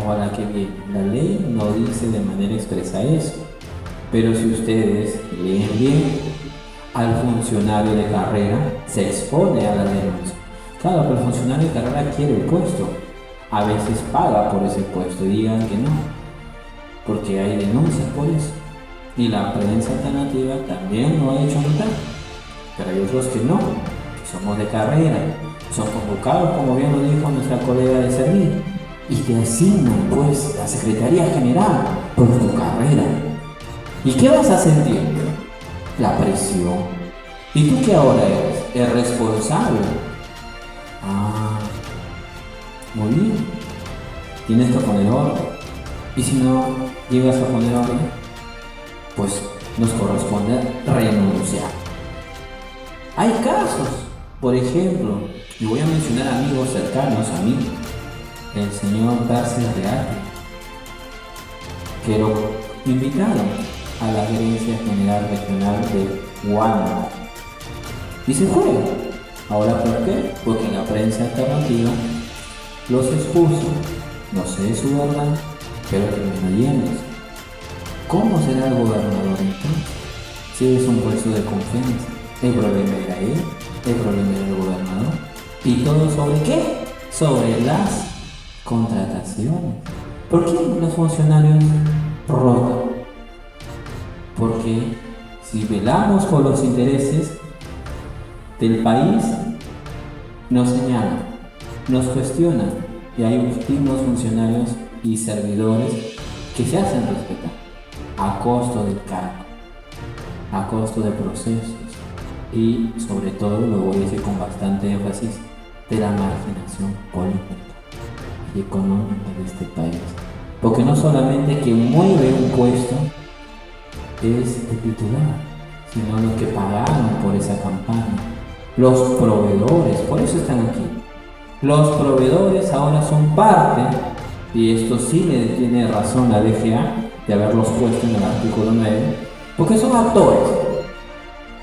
¿O a la que viene? La ley no dice de manera expresa eso. Pero si ustedes leen bien, al funcionario de carrera se expone a la denuncia. Claro, pero el funcionario de carrera quiere el puesto. A veces paga por ese puesto y digan que no, porque hay denuncias por eso. Y la prensa alternativa también lo ha hecho notar. Pero hay otros que no, que somos de carrera, son convocados, como bien lo dijo nuestra colega de servir, y te asignan pues la Secretaría General por tu carrera. ¿Y qué vas a sentir? La presión. ¿Y tú qué ahora eres? El responsable. Muy bien. Tienes que poner orden. Y si no llegas a poner orden, pues nos corresponde renunciar. Hay casos, por ejemplo, y voy a mencionar amigos cercanos a mí, el señor Darcy Real, que lo invitaron a la Gerencia General Regional de Huánuco y se fue. ¿Ahora por qué? Porque la prensa alternativa los expuso, no sé su verdad, pero terminó yéndose. ¿Cómo será el gobernador entonces? Si es un puesto de confianza, el problema era él, el problema era el gobernador. ¿Y todo sobre qué? Sobre las contrataciones. ¿Por qué los funcionarios rotan? Porque si velamos por los intereses del país, nos señalan, nos cuestionan y hay últimos funcionarios y servidores que se hacen respetar a costo del cargo, a costo de procesos y sobre todo, lo voy a decir con bastante énfasis, de la marginación política y económica de este país. Porque no solamente quien mueve un puesto es el titular, sino los que pagaron por esa campaña, los proveedores, por eso están aquí. Los proveedores ahora son parte, y esto sí le tiene razón la DGA de haberlos puesto en el artículo 9, porque son actores,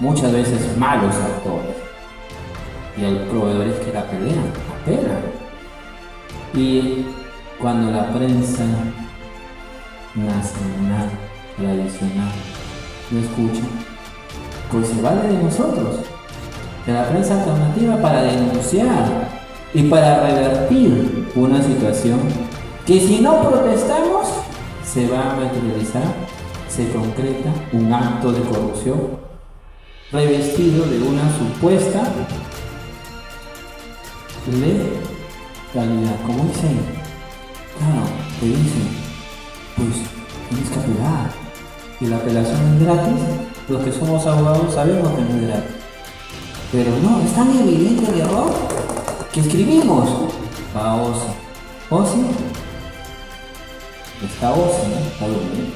muchas veces malos actores, y hay proveedores que la apelan. Y cuando la prensa nacional, tradicional, no escucha, pues se vale de nosotros, de la prensa alternativa, para denunciar y para revertir una situación que si no protestamos se va a materializar, se concreta un acto de corrupción revestido de una supuesta legalidad. Como dicen, claro, te dicen, pues tienes que apelar y la apelación es gratis. Los que somos abogados sabemos que no es gratis, pero no, es tan evidente el error que escribimos a OSI. OSI está OSI, ¿no? Está bien.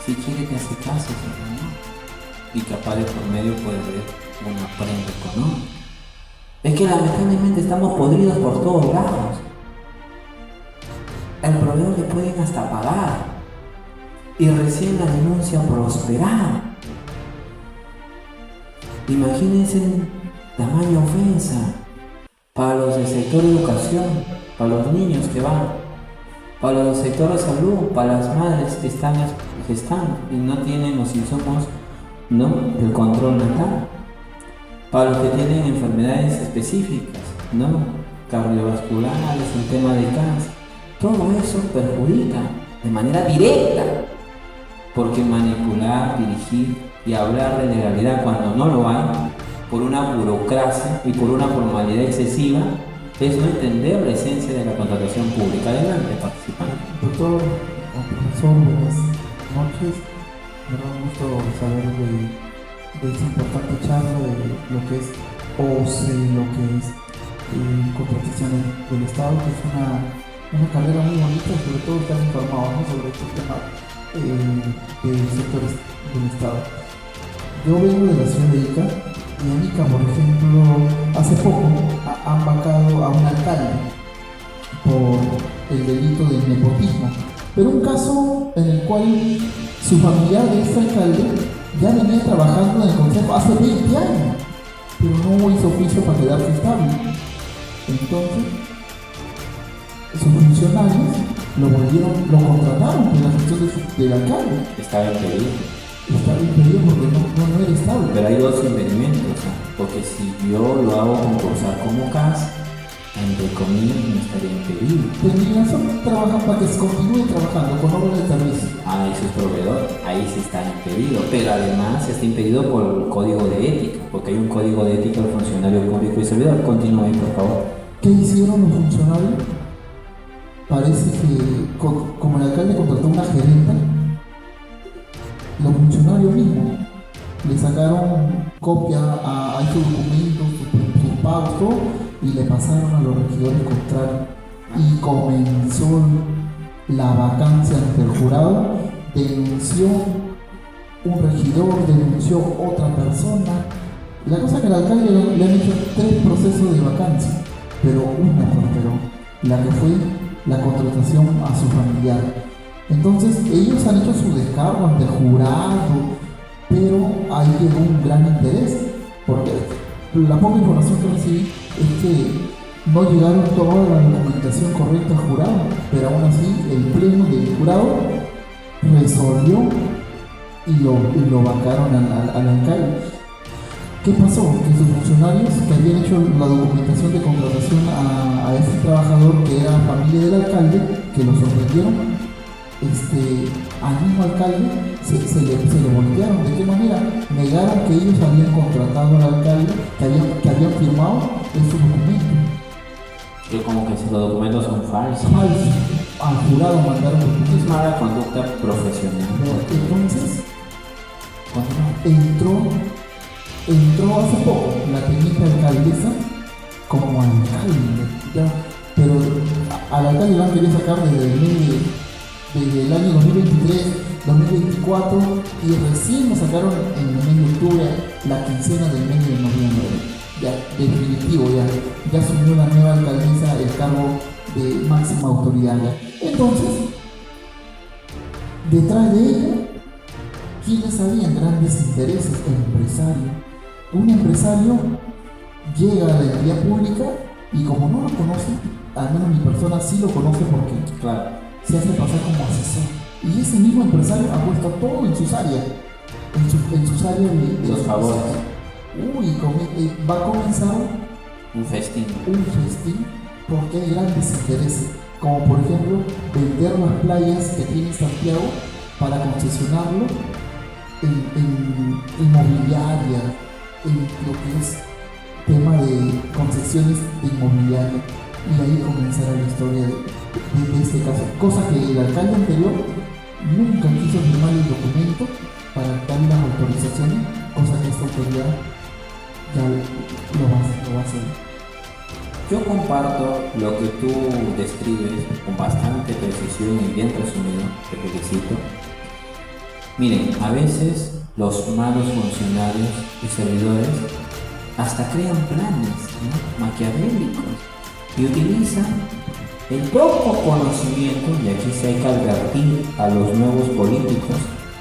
Si quiere que hace caso, ¿no? Y capaz de por medio puede haber una prenda económica. Es que lamentablemente estamos podridos por todos lados. Al proveedor le pueden hasta pagar y recién la denuncia prosperar. Imagínense el tamaño ofensa para los del sector de educación, para los niños que van, para los del sector de salud, para las madres que están gestando y no tienen los insumos, ¿no?, del control natal, para los que tienen enfermedades específicas, ¿no?, cardiovasculares, el tema de cáncer. Todo eso perjudica de manera directa, porque manipular, dirigir y hablar de legalidad cuando no lo hay, por una burocracia y por una formalidad excesiva, es no entender la esencia de la contratación pública. Adelante, participante. Doctor o profesor, buenas noches. Me da gusto saber de esta importante charla de lo que es OCE, lo que es contratación del Estado, que es una carrera muy bonita, sobre todo estar informado, ¿no?, sobre este tema de sectores del Estado. Yo vengo de la ciudad de Ica, y en Ica, por ejemplo, hace poco han vacado a un alcalde por el delito de nepotismo, pero un caso en el cual su familiar de este alcalde ya venía trabajando en el consejo hace 20 años, pero no hizo juicio para quedarse estable. Entonces, sus funcionarios lo contrataron por la gestión del alcalde. Estaba impedido. Estaba impedido porque no era estable. Pero hay dos impedimentos, ¿no? Porque si yo lo hago concursar como CAS, entre comillas, no estaría impedido. Pues mi razón trabaja para que se continúe trabajando con obra de servicio. Ahí sí es proveedor, ahí sí está impedido, pero además está impedido por el código de ética, porque hay un código de ética del funcionario público y servidor. Continúe, por favor. ¿Qué hicieron los funcionarios? Parece que, como el alcalde contrató una gerenta, los funcionarios mismos le sacaron copia a estos documentos, sus pagos, todo, y le pasaron a los regidores contrarios. Y comenzó la vacancia ante el jurado. Denunció un regidor, denunció otra persona. La cosa es que al alcalde le han hecho 3 procesos de vacancia, pero una prosperó, la que fue la contratación a su familiar. Entonces ellos han hecho su descargo ante el jurado, pero ahí llegó un gran interés, porque la poca información que recibí es que no llegaron toda la documentación correcta al jurado, pero aún así el pleno del jurado resolvió y lo vacaron al alcalde. ¿Qué pasó? Que sus funcionarios que habían hecho la documentación de contratación a este trabajador, que era familia del alcalde, que lo sorprendieron, al mismo alcalde se le voltearon. ¿De qué manera? Negaron que ellos habían contratado al alcalde, que habían firmado esos documentos. Que como que si los documentos son falsos. Falsos. Al jurado mandaron documentos. Es mala conducta profesional. Entonces, entró hace poco la teniente alcaldesa como alcalde, ya, pero al alcalde lo han querido sacar desde el año 2023, 2024 y recién lo sacaron en el mes de octubre, la quincena del mes de noviembre. Ya, definitivo, ya asumió la nueva alcaldesa el cargo de máxima autoridad. Ya. Entonces, detrás de ella, ¿quiénes habían grandes intereses? El empresario. Un empresario llega a la entidad pública y como no lo conoce, al menos mi persona sí lo conoce porque Claro. se hace pasar como asesor. Y ese mismo empresario ha puesto todo en sus áreas, en sus áreas de Los favores. Va a comenzar Un festín. porque hay grandes intereses, como por ejemplo vender las playas que tiene Santiago para concesionarlo en inmobiliaria, en lo que es tema de concesiones de inmobiliaria, y ahí comenzará la historia de este caso, cosa que el alcalde anterior nunca quiso firmar el documento para dar las autorizaciones, cosa que esta autoridad ya lo va a hacer. Yo comparto lo que tú describes con bastante precisión y bien resumido, te felicito. Miren, a veces los malos funcionarios y servidores hasta crean planes, ¿no?, maquiavélicos y utilizan el poco conocimiento, y aquí sí hay que advertir a los nuevos políticos,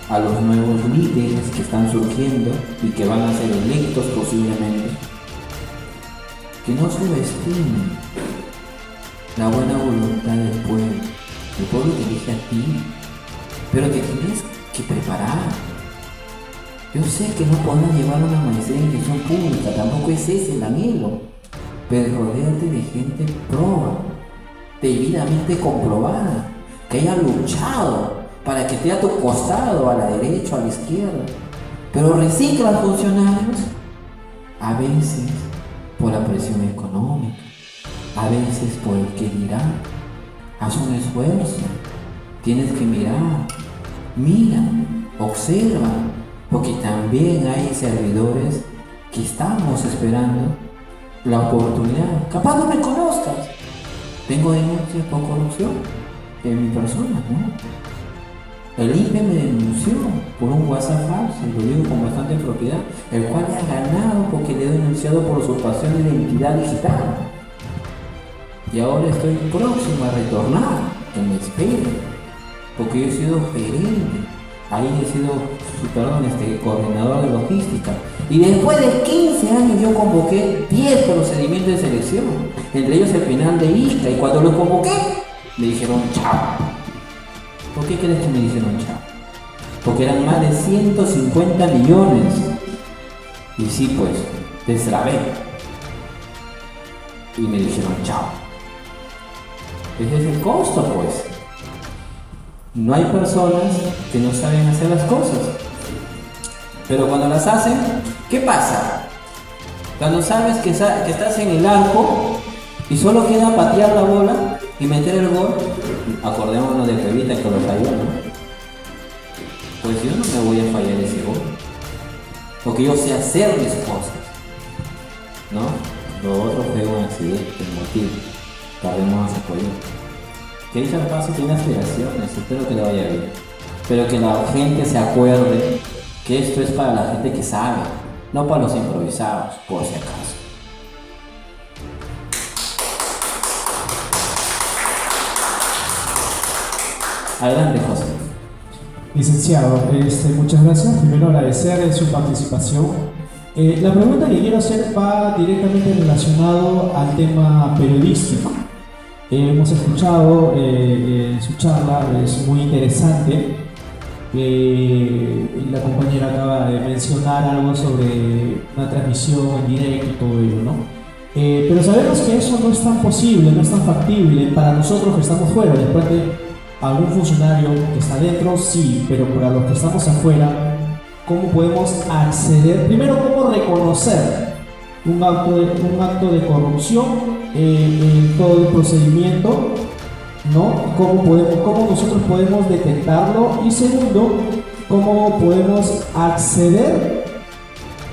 a los nuevos líderes que están surgiendo y que van a ser electos posiblemente, que no subestimen la buena voluntad del pueblo. El pueblo te elige a ti, pero te tienes que preparar. Yo sé que no podrás llevar una maestría en gestión pública, tampoco es ese el anhelo, pero rodéate de gente proba, debidamente comprobada, que haya luchado para que esté a tu costado, a la derecha o a la izquierda. Pero recicla a funcionarios, a veces por la presión económica, a veces por el que dirá. Haz un esfuerzo, tienes que mirar, mira, observa, porque también hay servidores que estamos esperando la oportunidad. Capaz no me conozcas, tengo denuncias por corrupción en mi persona, ¿no? El INPE me denunció por un WhatsApp falso, y lo digo con bastante propiedad, el cual le ha ganado porque le he denunciado por usurpación de identidad digital. Y ahora estoy próximo a retornar, que me esperen, porque yo he sido gerente, ahí he sido, coordinador de logística. Y después de 15 años yo convoqué 10 procedimientos de selección, entre ellos el penal de ICA, y cuando lo convoqué, me dijeron chao. ¿Por qué crees que me dijeron chao? Porque eran más de 150 millones. Y sí, pues, destrabé. Y me dijeron chao. Ese es el costo, pues. No hay personas que no saben hacer las cosas. Pero cuando las hacen, ¿qué pasa? Cuando sabes que estás en el arco y solo queda patear la bola y meter el gol, acordémonos de Pevita que lo falló, ¿no? Pues yo no me voy a fallar ese gol, porque yo sé hacer mis cosas, ¿no? Lo otro fue un accidente, motivo, tardemos a apoyar. Que dicha de paso tiene aspiraciones, espero que le vaya bien, pero que la gente se acuerde que esto es para la gente que sabe, no para los improvisados, por si acaso. Adelante, José. Licenciado, muchas gracias. Primero agradecer su participación. La pregunta que quiero hacer va directamente relacionado al tema periodístico. Hemos escuchado su charla, es muy interesante. La compañera acaba de mencionar algo sobre una transmisión en directo y todo ello, ¿no? Pero sabemos que eso no es tan posible, no es tan factible para nosotros que estamos fuera. Después de algún funcionario que está dentro, sí, pero para los que estamos afuera, ¿cómo podemos acceder? Primero, ¿cómo reconocer un acto de corrupción en todo el procedimiento? ¿No? ¿Cómo nosotros podemos detectarlo? Y segundo, ¿cómo podemos acceder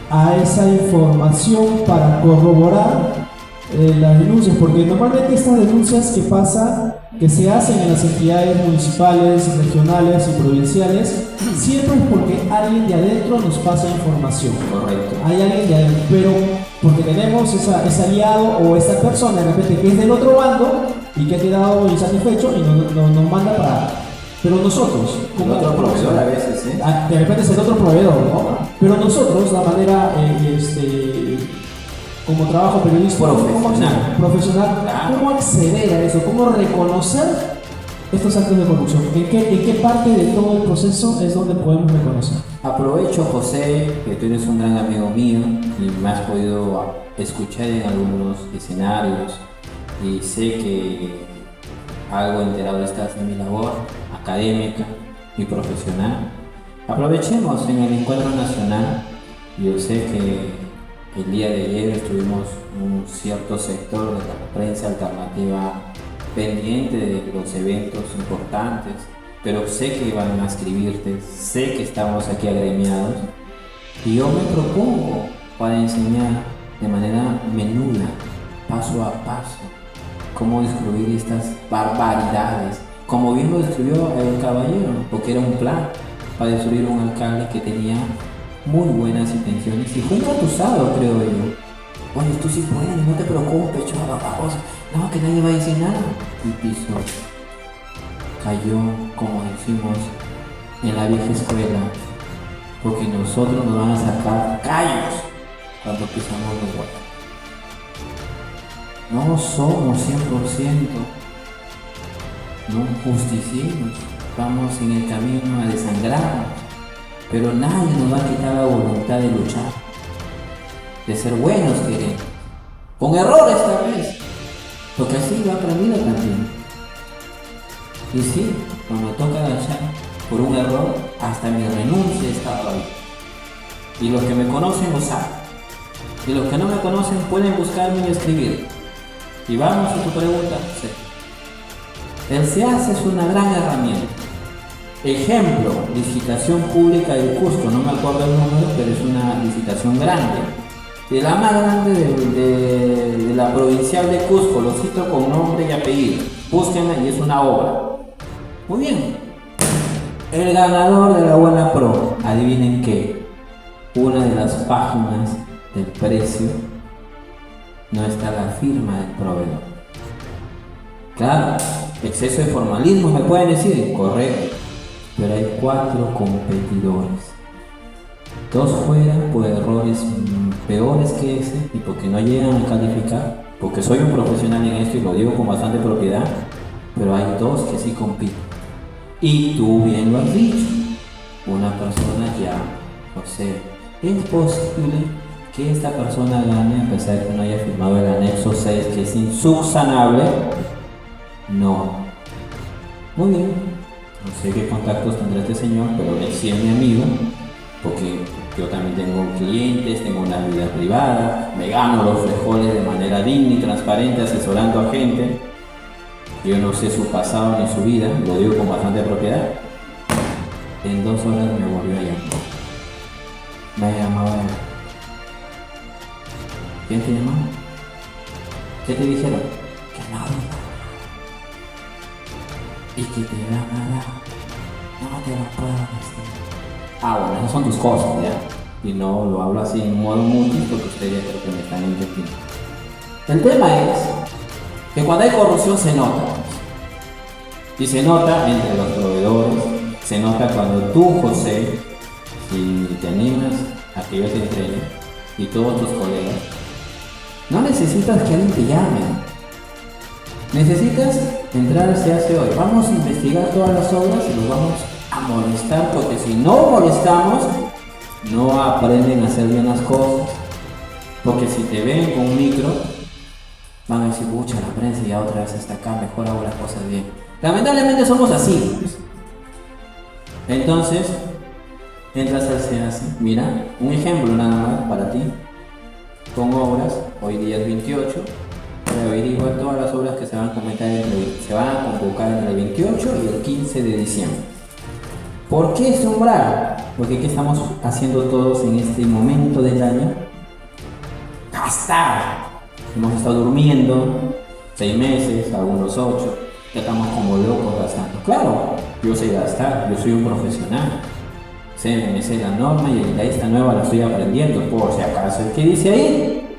a esa información para corroborar las denuncias? Porque normalmente estas denuncias que se hacen en las entidades municipales, regionales y provinciales, siempre es porque alguien de adentro nos pasa información. Correcto. Hay alguien de adentro, pero porque tenemos ese aliado o esa persona de repente que es del otro bando y que ha quedado insatisfecho y nos manda para... Pero nosotros, El otro profesor a veces, ¿eh? de repente es el otro proveedor, ¿no? Pero nosotros, la manera, como trabajo periodístico profesional, Claro. ¿cómo acceder a eso? ¿Cómo reconocer estos actos de corrupción? ¿En qué parte de todo el proceso es donde podemos reconocer? Aprovecho, José, que tú eres un gran amigo mío y me has podido escuchar en algunos escenarios y sé que algo enterado estás de mi labor académica y profesional. Aprovechemos en el encuentro nacional. Yo sé que el día de ayer estuvimos un cierto sector de la prensa alternativa pendiente de los eventos importantes, pero sé que van a escribirte, sé que estamos aquí agremiados y yo me propongo para enseñar de manera menuda, paso a paso, cómo destruir estas barbaridades, como bien lo destruyó el caballero, porque era un plan para destruir un alcalde que tenía muy buenas intenciones y fue engatusado, creo yo. Oye, tú sí puedes, no te preocupes, chaval, vamos, no, que nadie va a decir nada. Y pisó, cayó, como decimos en la vieja escuela, porque nosotros nos van a sacar callos cuando pisamos los huevos. No somos 100%, no justicieros, vamos en el camino a desangrarnos, pero nadie nos va a quitar la voluntad de luchar, de ser buenos queremos, con errores tal vez, porque así va aprendido también. Y sí, cuando toca agachar por un error, hasta mi renuncia estaba ahí. Y los que me conocen lo saben, y los que no me conocen pueden buscarme y escribir. Y vamos a tu pregunta, sí. El SEAS es una gran herramienta. Ejemplo, licitación pública del Cusco, no me acuerdo el número, pero es una licitación grande. De la más grande de la provincial de Cusco, lo cito con nombre y apellido. Búsquenla y es una obra. Muy bien. El ganador de la Buena Pro, adivinen qué. Una de las páginas del precio no está la firma del proveedor. Claro, exceso de formalismo me pueden decir, correcto, pero hay 4 competidores, 2 fuera por errores peores que ese y porque no llegan a calificar, porque soy un profesional en esto y lo digo con bastante propiedad, pero hay 2 que sí compiten. Y tú bien lo has dicho, una persona ya, no sé, es posible que esta persona gane a pesar de que no haya firmado el anexo 6, que es insubsanable. No. Muy bien. No sé qué contactos tendrá este señor, pero él sí es mi amigo, porque yo también tengo clientes, tengo una vida privada, me gano los frijoles de manera digna y transparente asesorando a gente. Yo no sé su pasado ni su vida, lo digo con bastante propiedad. En 2 horas me volvió a llamar. Me llamaba. ¿Quién te llamó? ¿Qué te dijeron? Que no, y que te van a dar. No te lo puedo decir. Bueno, esas son tus cosas, ya. Y no lo hablo así en modo múltiple porque ustedes ya creo que me están entendiendo. El tema es que cuando hay corrupción se nota. Y se nota entre los proveedores, se nota cuando tú, José, si te animas a que yo te entregue, y todos tus colegas, no necesitas que alguien te llame. Necesitas entrar al SEAS hoy. Vamos a investigar todas las obras y los vamos a molestar, porque si no molestamos, no aprenden a hacer bien las cosas. Porque si te ven con un micro, van a decir, pucha, la prensa ya otra vez está acá, mejor hago las cosas bien. Lamentablemente somos así. Entonces, entras al SEACE, mira, un ejemplo nada más para ti. Con obras, hoy día es 28, pero averigua todas las obras que se van a convocar entre el 28 y el 15 de diciembre. ¿Por qué ese umbral? Porque ¿qué estamos haciendo todos en este momento del año? Gastar. Hemos estado durmiendo 6 meses, algunos 8, ya estamos como locos gastando. Claro, yo sé gastar, yo soy un profesional. Me sé la norma y esta nueva la estoy aprendiendo, por si acaso. ¿Qué dice ahí?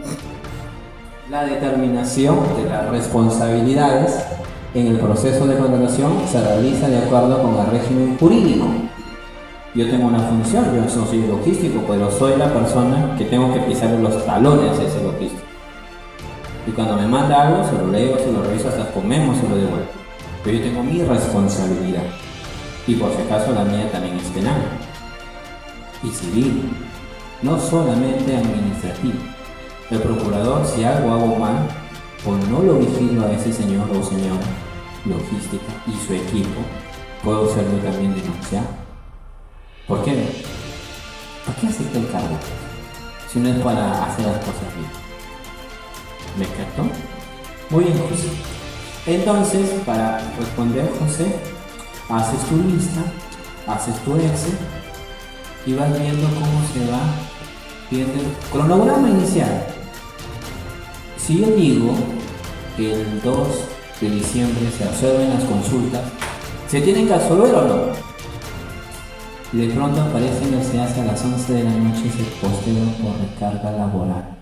La determinación de las responsabilidades en el proceso de contratación se realiza de acuerdo con el régimen jurídico. Yo tengo una función, yo no soy logístico, pero soy la persona que tengo que pisar los talones de ese logístico. Y cuando me manda algo, se lo leo, se lo reviso, hasta comemos, se lo devuelvo. Pero yo tengo mi responsabilidad. Y por si acaso la mía también es penal y civil, no solamente administrativo. El procurador, si algo hago mal o no lo vigilo a ese señor o señora logística y su equipo, puedo serlo también denunciado. ¿Por qué no? ¿Para qué acepta el cargo? Si no es para hacer las cosas bien. ¿Me captó? Muy bien, José. Entonces, para responder, José, haces tu lista, haces tu Excel y vas viendo cómo se va viendo el cronograma inicial. Si yo digo que el 2 de diciembre se absorben las consultas, ¿se tienen que absorber o no? Y de pronto aparece en el SEACE a las 11 de la noche ese posteo por recarga laboral.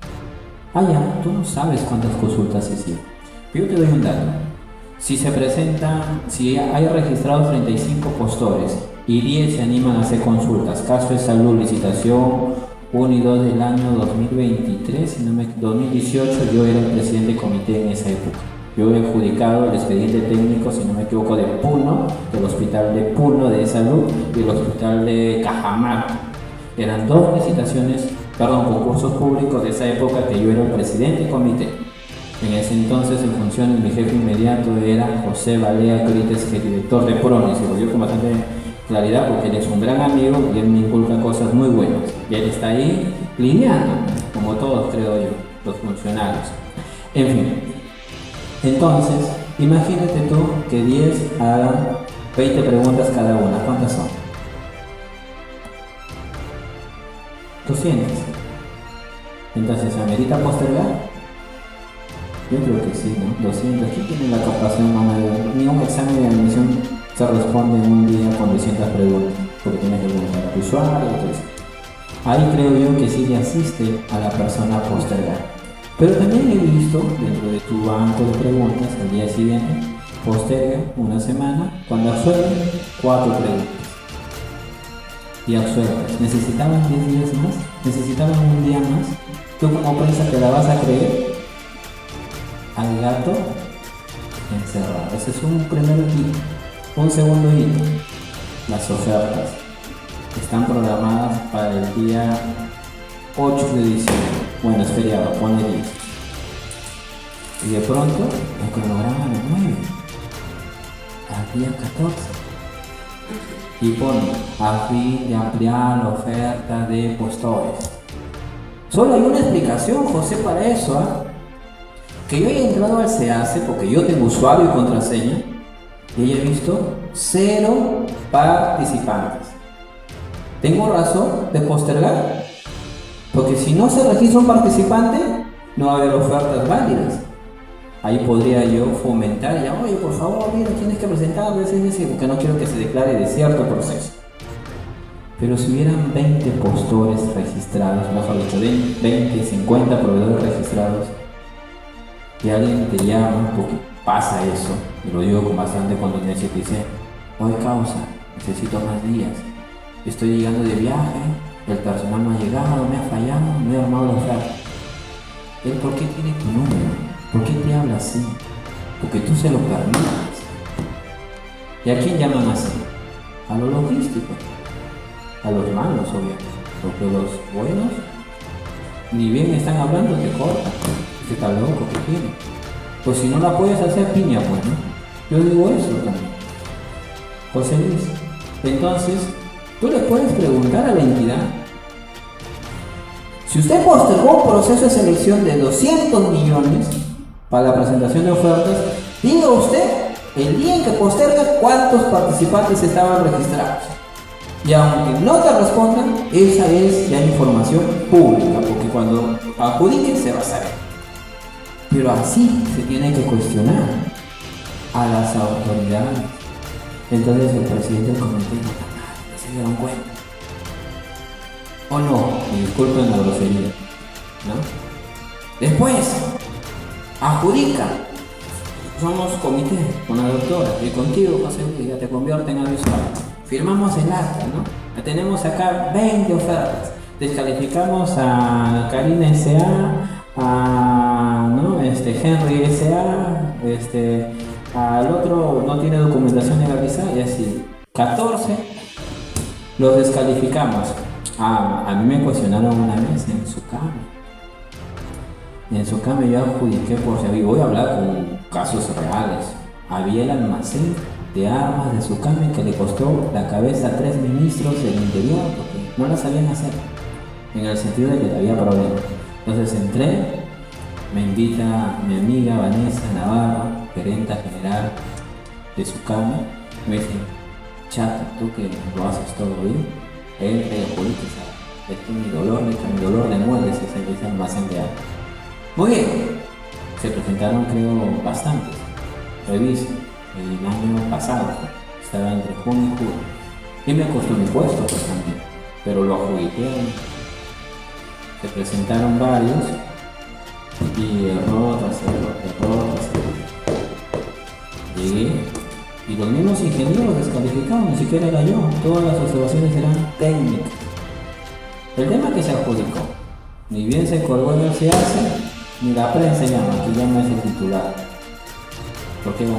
Ah, ya, tú no sabes cuántas consultas se hicieron. Pero yo te doy un dato. Si hay registrados 35 postores y 10 se animan a hacer consultas, caso de salud, licitación 1 y 2 del año 2023, 2018, yo era el presidente de comité en esa época. Yo he adjudicado el expediente técnico, si no me equivoco, de Puno, del hospital de Puno de salud y el hospital de Cajamarca. Eran 2 licitaciones, concursos públicos de esa época que yo era el presidente de comité. En ese entonces, en funciones, mi jefe inmediato era José Balea Crites, que director de PRONES, y lo dio con bastante claridad porque él es un gran amigo y él me inculca cosas muy buenas. Y él está ahí lineando, como todos, creo yo, los funcionarios. En fin, entonces, imagínate tú que 10 hagan 20 preguntas cada una. ¿Cuántas son? 200. Entonces, ¿amerita postergar? Yo creo que sí, ¿no? 200. ¿Quién tiene la capacidad humana de...? Ni un examen de admisión se responde en un día con 200 preguntas, porque tienes que preguntar a tu usuario y todo eso. Ahí creo yo que sí le asiste a la persona a postergar. Pero también he visto dentro de tu banco de preguntas al día siguiente, posterga una semana, cuando absuelven 4 preguntas. Y absuelves. ¿Necesitaban 10 días más? ¿Necesitaban un día más? ¿Tú como prensa te la vas a creer? Al gato encerrado. Ese es un primer hito. Un segundo hito. Las ofertas están programadas para el día 8 de diciembre. Bueno, es feriado, ponle 10. Y de pronto el cronograma lo mueve al día 14. Y pone a fin de ampliar la oferta de postores. Solo hay una explicación, José, para eso, que yo haya entrado al SEACE porque yo tengo usuario y contraseña y haya visto 0 participantes. ¿Tengo razón de postergar? Porque si no se registra un participante, no va a haber ofertas válidas. Ahí podría yo fomentar, ya, oye, por favor, mira, tienes que presentar, porque no quiero que se declare desierto el proceso. Pero si hubieran 20 postores registrados, mejor dicho, 20, 50 proveedores registrados, y alguien te llama porque pasa eso, y lo digo con bastante contundencia, que dice, oye, causa, necesito más días, estoy llegando de viaje, el personal no ha llegado, me ha fallado, no he armado la oferta. ¿Él por qué tiene tu número? ¿Por qué te habla así? Porque tú se lo permites. ¿Y a quién llaman así? A los logísticos, a los malos, obviamente, porque los buenos ni bien están hablando, te cortan. Este está loco, ¿qué tiene? Pues si no la puedes hacer, piña, pues, ¿no? Yo digo eso también. José Luis. Entonces, tú le puedes preguntar a la entidad. Si usted postergó un proceso de selección de 200 millones para la presentación de ofertas, diga usted el día en que posterga cuántos participantes estaban registrados. Y aunque no te respondan, esa es ya información pública, porque cuando adjudiquen se va a saber. Pero así se tiene que cuestionar a las autoridades. Entonces el presidente del comité no se dieron cuenta. O no, me disculpen la grosería, ¿no? Después, adjudica. Somos comité con la doctora y contigo, José Luis, ya te convierte en avisado. Firmamos el acta, ¿no? Tenemos acá 20 ofertas. Descalificamos a Karina S.A., a ¿no? Henry S.A., al otro no tiene documentación legalizada y así. 14 los descalificamos. A mí me cuestionaron una vez en su cama. En su cama yo adjudiqué por si había, voy a hablar con casos reales. Había el almacén de armas de su cama que le costó la cabeza a 3 ministros del interior porque no la sabían hacer. En el sentido de que había problemas. Entonces entré, me invita mi amiga Vanessa Navarro, gerenta general de su cama, me dice, chato, tú que lo haces todo bien, entra y adjudica, este es mi dolor de muebles, ese almacén de armas. Muy bien, se presentaron creo bastantes, reviso, el año pasado, estaba entre junio y julio, y me costó mi puesto pues también, pero lo adjudiqué, se presentaron varios, y error tras error. Llegué, y los mismos ingenieros descalificaron, ni siquiera era yo, todas las observaciones eran técnicas. El tema que se adjudicó, ni bien se colgó en el se hace, ni la prensa llama, que llama es el titular. ¿Por qué ganó?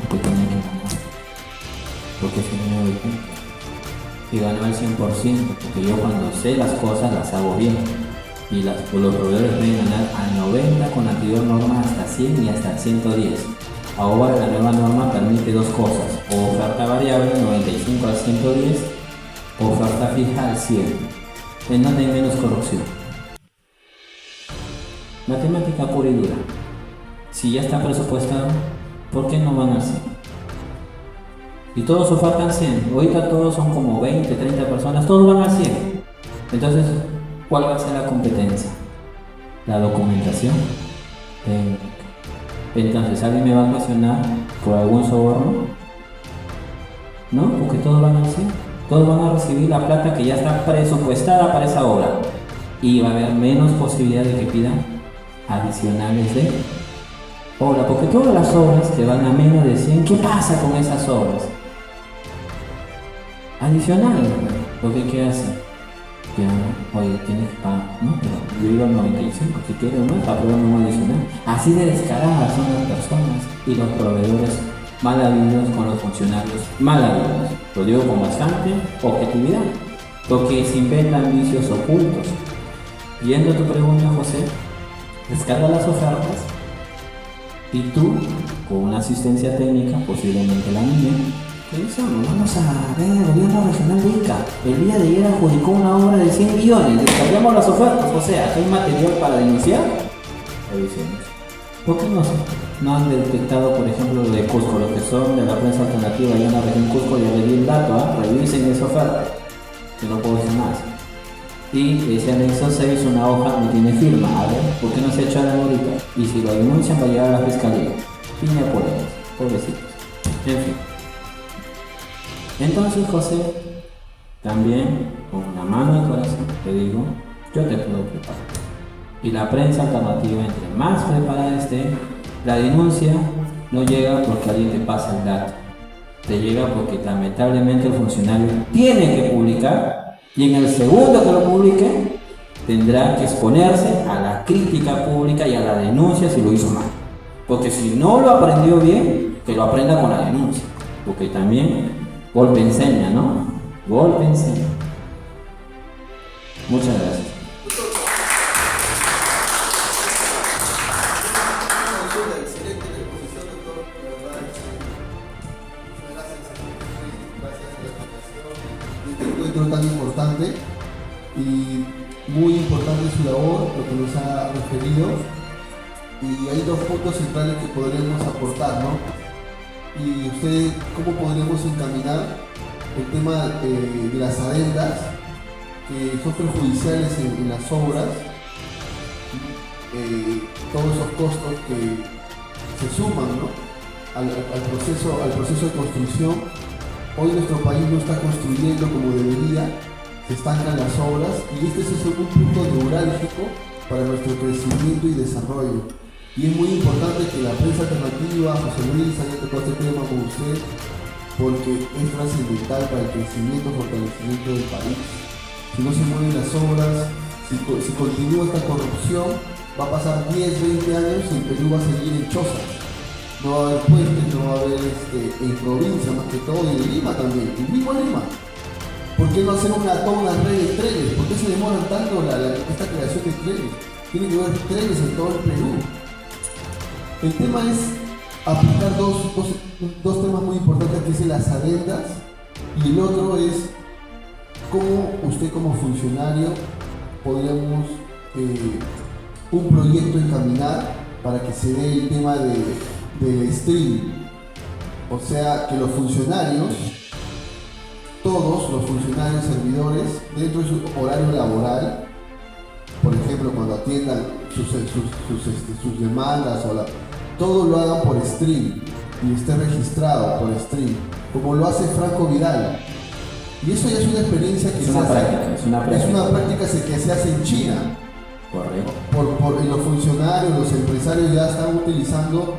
Porque tenía que ganar. Porque se me dio cuenta. Y ganó el 100%, porque yo cuando sé las cosas las hago bien. Y los proveedores pueden ganar al 90 con la anterior norma hasta 100 y hasta 110. Ahora la nueva norma permite dos cosas, o oferta variable 95 al 110, o oferta fija al 100, en donde hay menos corrupción. Matemática pura y dura. Si ya está presupuestado, ¿por qué no van al 100? Y todos ofertan 100, ahorita todos son como 20, 30 personas, todos van al 100. Entonces, ¿cuál va a ser la competencia? La documentación técnica. Entonces, ¿alguien me va a cuestionar por algún soborno? No, porque todos van al 100. Todos van a recibir la plata que ya está presupuestada para esa obra. Y va a haber menos posibilidad de que pidan adicionales de obra. Porque todas las obras que van a menos de 100, ¿qué pasa con esas obras? Adicionales, porque ¿qué hacen? Ya, oye, tienes que pagar, ¿no? Pero yo iba al 95, si quieres no, está probando un adicional. Así de descaradas son las personas y los proveedores mal habidos con los funcionarios mal habidos. Lo digo con bastante objetividad, porque se inventan vicios ocultos. Yendo a tu pregunta, José, descarga las ofertas y tú, con una asistencia técnica, posiblemente la mía, vamos a ver el gobierno regional de Ica. El día de ayer adjudicó una obra de 100 millones. Descargamos las ofertas, o sea, ¿hay material para denunciar? Revisemos. ¿Por qué no han detectado, por ejemplo, lo de Cusco, los que son de la prensa alternativa allá en la región Cusco? Ya le di el dato, revisen esa oferta, que no puedo decir más. Y ese anexo 6, una hoja, no tiene firma. A ver, ¿por qué no se echan ahorita? Y si lo denuncian, va a llegar a la fiscalía. Piña por ellos, pobrecitos. En fin. Entonces, José, también con una mano al corazón te digo, yo te puedo preparar. Y la prensa alternativa, entre más preparada esté, la denuncia no llega porque alguien te pasa el dato. Te llega porque lamentablemente el funcionario tiene que publicar y en el segundo que lo publique tendrá que exponerse a la crítica pública y a la denuncia si lo hizo mal. Porque si no lo aprendió bien, que lo aprenda con la denuncia. Porque también golpe enseña, ¿no? Golpe enseña. Muchas gracias. referidos y hay dos puntos centrales que podríamos aportar, ¿no? Y usted, ¿cómo podríamos encaminar el tema de las adendas que son perjudiciales en las obras? Todos esos costos que se suman, ¿no? al proceso de construcción. Hoy nuestro país no está construyendo como debería, se estancan las obras y este es un punto neurálgico para nuestro crecimiento y desarrollo. Y es muy importante que la prensa alternativa, José Luis, haya tocado este tema con usted, porque es trascendental para el crecimiento y fortalecimiento del país. Si no se mueven las obras, si continúa esta corrupción, va a pasar 10, 20 años y el Perú va a seguir en chozas. No va a haber puentes, no va a haber en provincia más que todo, y en Lima también, y mismo en Lima. ¿Por qué no hacer toda una red de trenes? ¿Por qué se demoran tanto esta creación de trenes? Tiene que haber trenes en todo el Perú. El tema es aplicar dos temas muy importantes, que es las adendas, y el otro es cómo usted como funcionario podríamos un proyecto encaminar para que se dé el tema del streaming. O sea, que los funcionarios, todos los funcionarios servidores, dentro de su horario laboral, por ejemplo, cuando atiendan sus demandas, todo lo hagan por stream y esté registrado por stream, como lo hace Franco Vidal. Y eso ya es una experiencia que es una práctica que se hace en China. Correcto. Los funcionarios, los empresarios ya están utilizando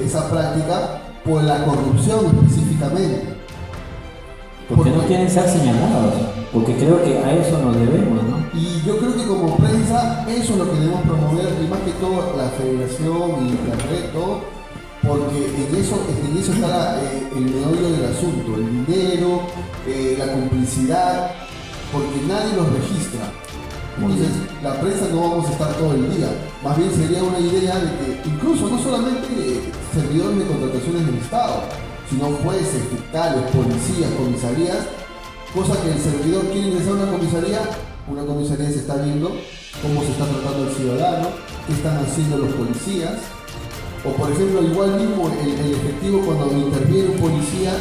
esa práctica por la corrupción específicamente. Porque no quieren ser señalados, porque creo que a eso nos debemos, ¿no? Y yo creo que como prensa eso es lo que debemos promover, y más que todo la federación y la red, todo, porque en eso está el meollo del asunto, el dinero, la complicidad, porque nadie los registra. Entonces, la prensa no vamos a estar todo el día. Más bien sería una idea de que incluso no solamente servidores de contrataciones del Estado, sino jueces, fiscales, policías, comisarías, cosa que el servidor quiere ingresar a una comisaría se está viendo cómo se está tratando el ciudadano, qué están haciendo los policías, o por ejemplo, igual mismo el efectivo cuando interviene un policía.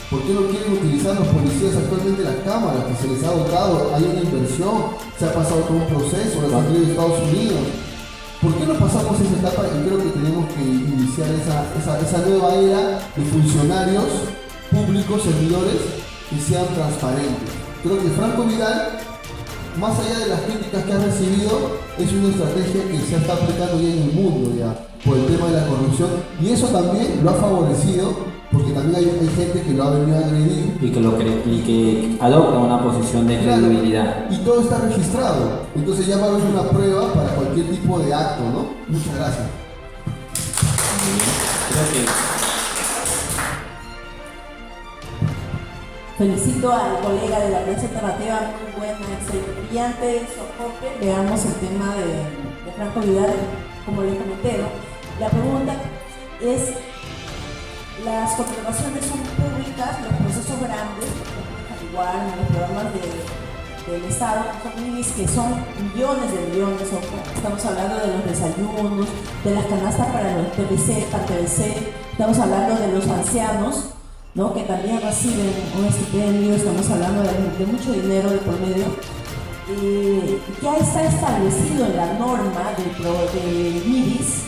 ¿Por qué no quieren utilizar los policías actualmente las cámaras que se les ha dotado? Hay una inversión, se ha pasado todo un proceso, las han salido de Estados Unidos. ¿Por qué no pasamos esa etapa? Y creo que tenemos que iniciar esa nueva era de funcionarios públicos, servidores, que sean transparentes. Creo que Franco Vidal, más allá de las críticas que ha recibido, es una estrategia que se está aplicando ya en el mundo ya, por el tema de la corrupción, y eso también lo ha favorecido, porque también hay gente que lo ha venido a agredir y que adopta una posición de credibilidad. Y todo está registrado, entonces ya va a haber una prueba para cualquier tipo de acto, ¿no? Muchas gracias. Creo que felicito al colega de la prensa alternativa, muy buena, excelente, brillante soporte. Veamos el tema de Franco Vidal, como les comenté, ¿no? La pregunta es: las contrataciones son públicas, los procesos grandes, igual los programas del Estado, son minis que son millones de millones, estamos hablando de los desayunos, de las canastas para los PVC, estamos hablando de los ancianos, ¿no? Que también reciben un estipendio, estamos hablando de mucho dinero de por medio. Ya está establecido en la norma del MIDIS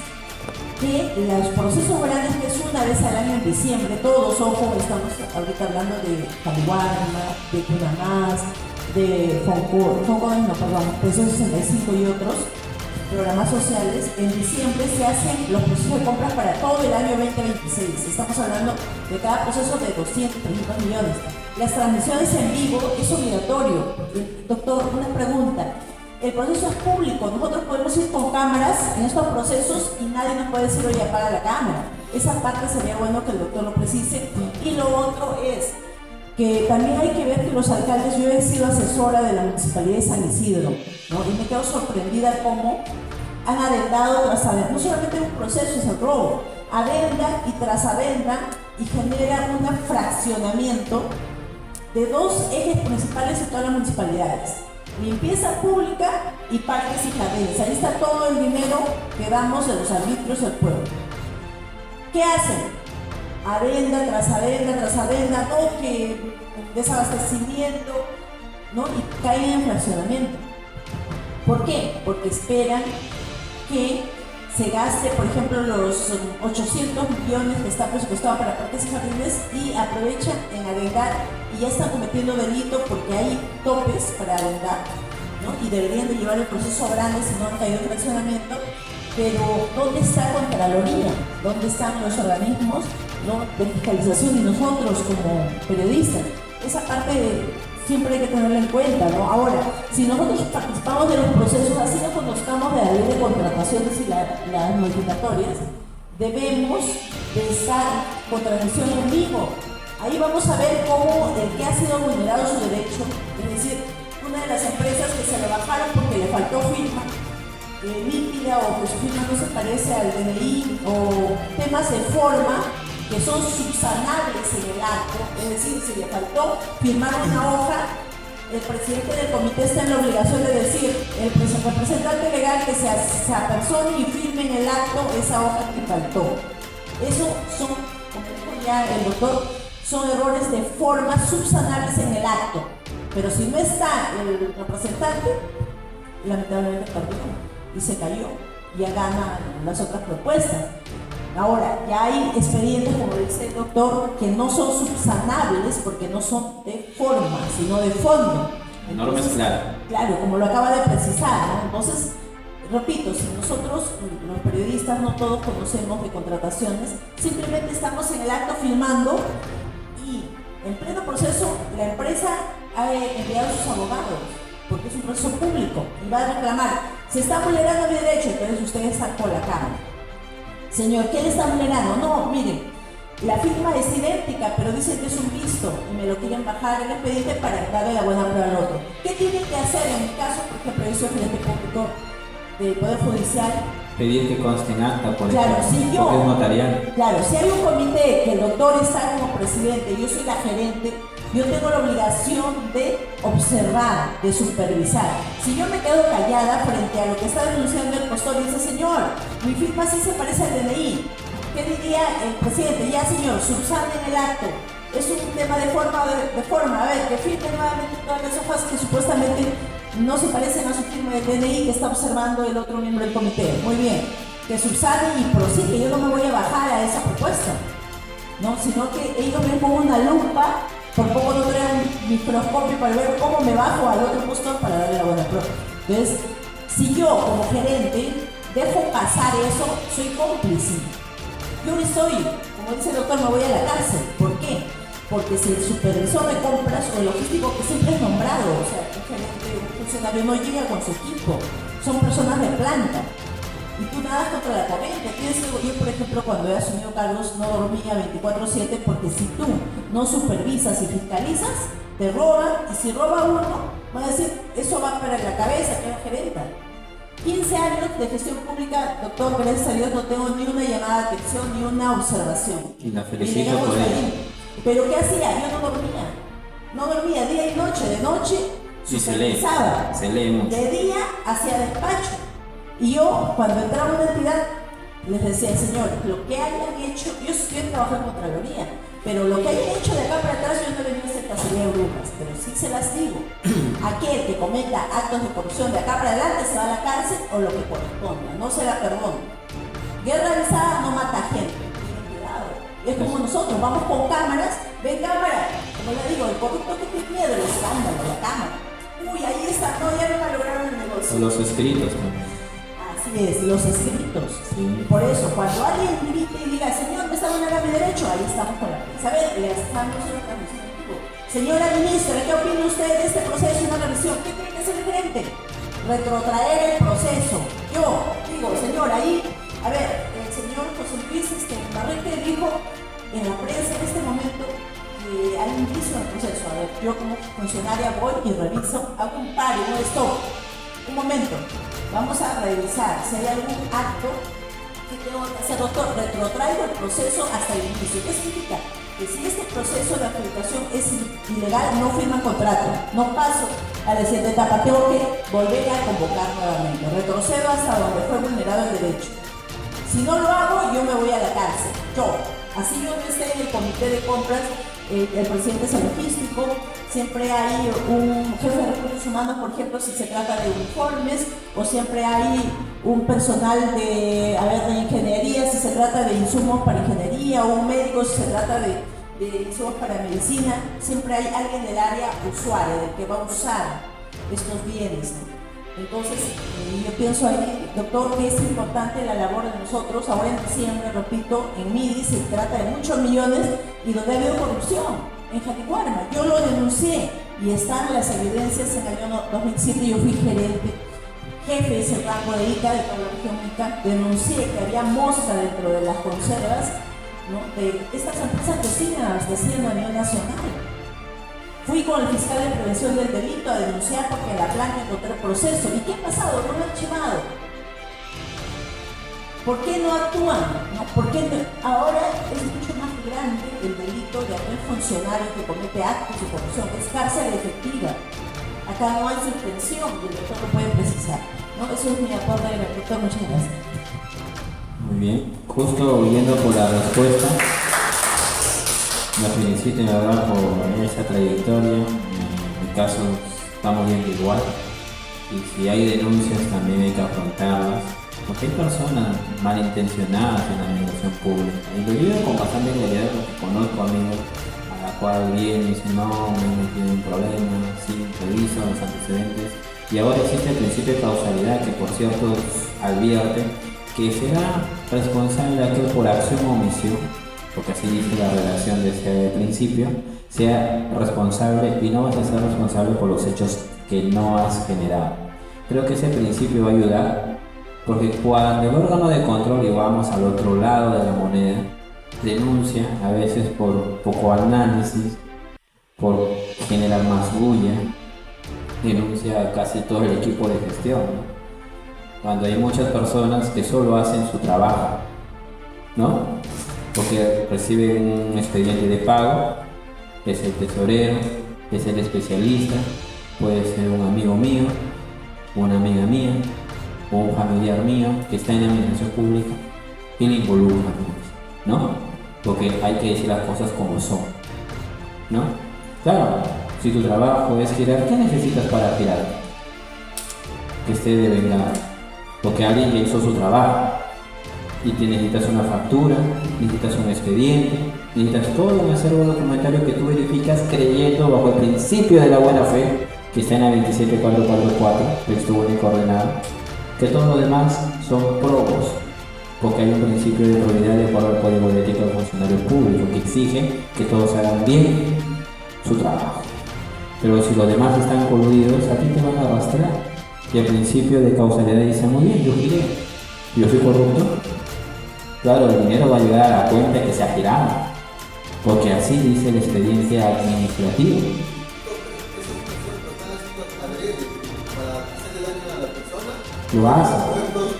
que los procesos grandes, que es una vez al año en diciembre, todos, ojo, estamos ahorita hablando de Caliwarma, de Tunamás, de Pensión 65 y otros programas sociales. En diciembre se hacen los procesos de compras para todo el año 2026. Estamos hablando de cada proceso de 200, 300 millones. Las transmisiones en vivo es obligatorio. Doctor, una pregunta. El proceso es público, nosotros podemos ir con cámaras en estos procesos y nadie nos puede decir, oye, apaga la cámara. Esa parte sería bueno que el doctor lo precise. Y lo otro es que también hay que ver que los alcaldes, yo he sido asesora de la Municipalidad de San Isidro, ¿no? Y me quedo sorprendida cómo han adendado tras adenda. No solamente un proceso es el robo, adendan y tras adendan y generan un fraccionamiento de dos ejes principales en todas las municipalidades. limpieza pública y parques y jardines. Ahí está todo el dinero que damos de los arbitrios al pueblo. ¿Qué hacen? Adenda tras adenda tras adenda, ¿no? Que desabastecimiento, ¿no? Y caen en fraccionamiento. ¿Por qué? Porque esperan que se gaste, por ejemplo, los 800 millones que está presupuestado para parques y jardines y aprovechan en adendar y ya están cometiendo delito porque hay topes para adendar, ¿no? Y deberían de llevar el proceso a grandes si no han caído en fraccionamiento. Pero ¿dónde está Contraloría? ¿Dónde están los organismos, ¿no?, de fiscalización y nosotros como periodistas? Esa parte siempre hay que tenerla en cuenta, ¿no? Ahora, si nosotros participamos de los procesos, así nos conozcamos de la ley de contrataciones y las modificatorias, debemos de estar contratación en vivo. Ahí vamos a ver cómo el que ha sido vulnerado su derecho, es decir, una de las empresas que se le bajaron porque le faltó firma líquida o que su firma no se parece al DNI o temas de forma que son subsanables en el acto, es decir, si le faltó firmar una hoja, el presidente del comité está en la obligación de decir, el representante legal que se apersone y firme en el acto esa hoja que faltó. Eso son, como dijo ya el doctor, son errores de forma subsanables en el acto. Pero si no está el representante, lamentablemente perdió y se cayó, ya gana las otras propuestas. Ahora, ya hay expedientes, como dice el doctor, que no son subsanables porque no son de forma, sino de fondo. Normas claras. Claro, como lo acaba de precisar, ¿no? Entonces, repito, si nosotros, los periodistas, no todos conocemos de contrataciones, simplemente estamos en el acto filmando y en pleno proceso la empresa ha enviado a sus abogados, porque es un proceso público, y va a reclamar, se está vulnerando mi derecho, entonces ustedes están con la cámara. Señor, ¿qué le está vulnerando? No, miren, la firma es idéntica, pero dicen que es un visto y me lo quieren bajar el expediente para darle la buena prueba al otro. ¿Qué tiene que hacer en mi caso? Por ejemplo, yo soy gerente público del Poder Judicial. Pedir que conste en acta, por Claro, ejemplo, si yo, porque es notarial. Claro, si hay un comité que el doctor está como presidente, yo soy la gerente, yo tengo la obligación de observar, de supervisar. Si yo me quedo callada frente a lo que está denunciando el postor y dice, señor, mi firma sí se parece al DNI, ¿qué diría el presidente? Ya, señor, subsane en el acto. Es un tema de forma o de forma. A ver, que firme nuevamente todas las hojas que supuestamente no se parecen a su firma del DNI que está observando el otro miembro del comité. Muy bien, que subsane y prosigue. Yo no me voy a bajar a esa propuesta, ¿no? Sino que ellos ven con una lupa. Por poco no traigo un microscopio para ver cómo me bajo al otro postor para darle la buena prueba. Entonces, si yo como gerente dejo pasar eso, soy cómplice. Yo no estoy, como dice el doctor, me voy a la cárcel. ¿Por qué? Porque si el supervisor de compras o el logístico que siempre es nombrado, o sea, un gerente, un funcionario no llega con su equipo, son personas de planta. Y tú nadas contra la corriente. Yo, por ejemplo, cuando he asumido cargos, no dormía 24/7 porque si tú no supervisas y fiscalizas, te roban, y si roba uno, van a decir, eso va para la cabeza, que es gerenta. 15 años de gestión pública, doctor, gracias a Dios no tengo ni una llamada de atención ni una observación. Y la felicito por ello. Pero ¿qué hacía? Yo no dormía día y noche, de noche supervisaba, se lee mucho. de día hacía despacho. Y yo, cuando entraba a una entidad, les decía, señor, lo que hayan hecho, yo estoy trabajando en Contraloría, pero lo que hayan hecho de acá para atrás, yo no le voy a hacer cacería de brujas, pero sí se las digo. Aquel que cometa actos de corrupción de acá para adelante se va a la cárcel o lo que corresponda, no se la perdono. Guerra avisada no mata gente, tienen cuidado. Es como nosotros, vamos con cámaras, ven cámara, como le digo, el corrupto que tiene miedo, el escándalo, la cámara. Uy, ahí está, no, ya no lograron el negocio. Los escritos, ¿no? Así es, los escritos. Sí. Por eso, cuando alguien grite y diga, señor, me está vulnerando mi derecho, ahí estamos con la prensa. A ver, le estamos en la transmisión en vivo. Señora ministra, ¿qué opina usted de este proceso y una revisión? ¿Qué tiene que hacer el gerente? Retrotraer el proceso. Yo digo, señor, ahí, a ver, el señor José Luis Barrete dijo en la prensa en este momento que hay un vicio en el proceso. A ver, yo como funcionaria voy y reviso, hago un paro, un stop. Un momento. Vamos a revisar si hay algún acto que tengo que hacer, doctor. Retrotraigo el proceso hasta el inicio. ¿Qué significa? que si este proceso de adjudicación es ilegal, no firman contrato, no paso a la siguiente etapa, tengo que volver a convocar nuevamente, retrocedo hasta donde fue vulnerado el derecho. Si no lo hago, yo me voy a la cárcel, yo. Así yo no esté en el comité de compras, el presidente es el logístico, siempre hay un jefe de recursos humanos, por ejemplo, si se trata de uniformes, o siempre hay un personal de ingeniería, si se trata de insumos para ingeniería, o un médico, si se trata de insumos para medicina, siempre hay alguien del área usuaria, del que va a usar estos bienes, ¿no? Entonces, yo pienso ahí, doctor, que es importante la labor de nosotros. Ahora en diciembre, repito, en MIDI se trata de muchos millones y donde ha habido corrupción, en Jaticuarma. Yo lo denuncié y están las evidencias. En el año 2007 yo fui jefe de ese rango de ICA, de toda la región ICA. Denuncié que había mosca dentro de las conservas, ¿no?, de estas empresas cocinas que hacían a nivel nacional. Fui con el fiscal de prevención del delito a denunciar porque la planta encontró el proceso. ¿Y qué ha pasado? No lo han archivado. ¿Por qué no actúan? ¿No? ¿Por qué no? Ahora es mucho más grande el delito de aquel funcionario que comete actos de corrupción. Es cárcel efectiva. Acá no hay suspensión y el doctor lo puede precisar, ¿no? Eso es mi aporte, doctor. Muchas gracias. Muy bien. Justo yendo por la respuesta. Me felicito, la verdad, por esa trayectoria. En mi caso, estamos viendo igual. Y si hay denuncias, también hay que afrontarlas. Porque hay personas malintencionadas en la administración pública. Y lo digo con bastante claridad porque conozco amigos a la cual vienen y dicen, no, me he metido en un problema, sí, reviso los antecedentes. Y ahora existe el principio de causalidad, que por cierto advierte que será responsable de aquel por acción o omisión, porque así dice la redacción de ese principio, sea responsable y no vas a ser responsable por los hechos que no has generado. Creo que ese principio va a ayudar, porque cuando el órgano de control, y vamos al otro lado de la moneda, denuncia, a veces por poco análisis, por generar más bulla, denuncia a casi todo el equipo de gestión, ¿no? Cuando hay muchas personas que solo hacen su trabajo, ¿no? Porque reciben un expediente de pago, es el tesorero, es el especialista, puede ser un amigo mío, una amiga mía, o un familiar mío que está en la administración pública y le involucran, ¿no? Porque hay que decir las cosas como son, ¿no? Claro, si tu trabajo es girar, ¿qué necesitas para girar? Que esté devengado, porque alguien ya hizo su trabajo. Y te necesitas una factura, necesitas un expediente, necesitas todo un acervo documentario que tú verificas creyendo bajo el principio de la buena fe, que está en la 27444, texto único ordenado, que todo lo demás son probos, porque hay un principio de probidad de acuerdo al Código de Ética del Funcionario Público que exige que todos hagan bien su trabajo. Pero si los demás están coludidos, a ti te van a arrastrar. Y el principio de causalidad dice, muy bien, yo giré, yo soy corrupto. Claro, el dinero va a llegar a la cuenta que se ha girado, porque así dice el expediente administrativo. Lo hace.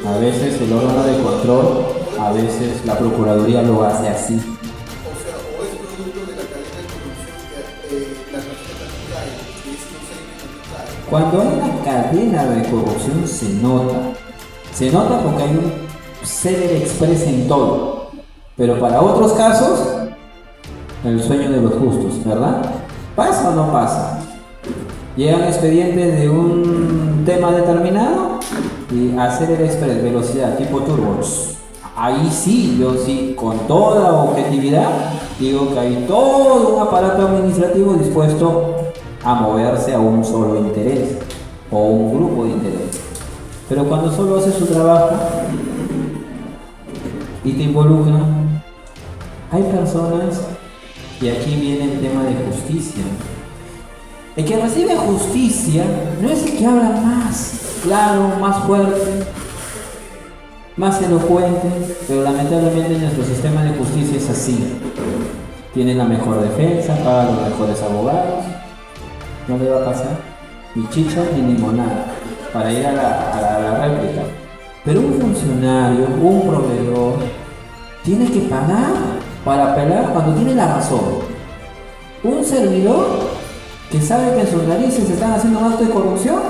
A veces el órgano de control, a veces la Procuraduría lo hace así. O sea, o es producto de la cadena de corrupción que la persona trae, que es inocente y Cuando hay una cadena de corrupción se nota porque hay un célebre express en todo, pero para otros casos, el sueño de los justos, ¿verdad? ¿Pasa o no pasa? Llegan expedientes de un tema determinado y hacer el express, velocidad, tipo turbos. Ahí sí, yo sí, con toda objetividad, digo que hay todo un aparato administrativo dispuesto a moverse a un solo interés o un grupo de interés. Pero cuando solo hace su trabajo y te involucra, hay personas, y aquí viene el tema de justicia. El que recibe justicia no es el que habla más claro, más fuerte, más elocuente, pero lamentablemente nuestro sistema de justicia es así. Tiene la mejor defensa, paga los mejores abogados, no le va a pasar ni chicha ni limonada para ir a la réplica. Pero un funcionario, un proveedor, tiene que pagar para pelear cuando tiene la razón. Un servidor que sabe que en sus narices están haciendo un acto de corrupción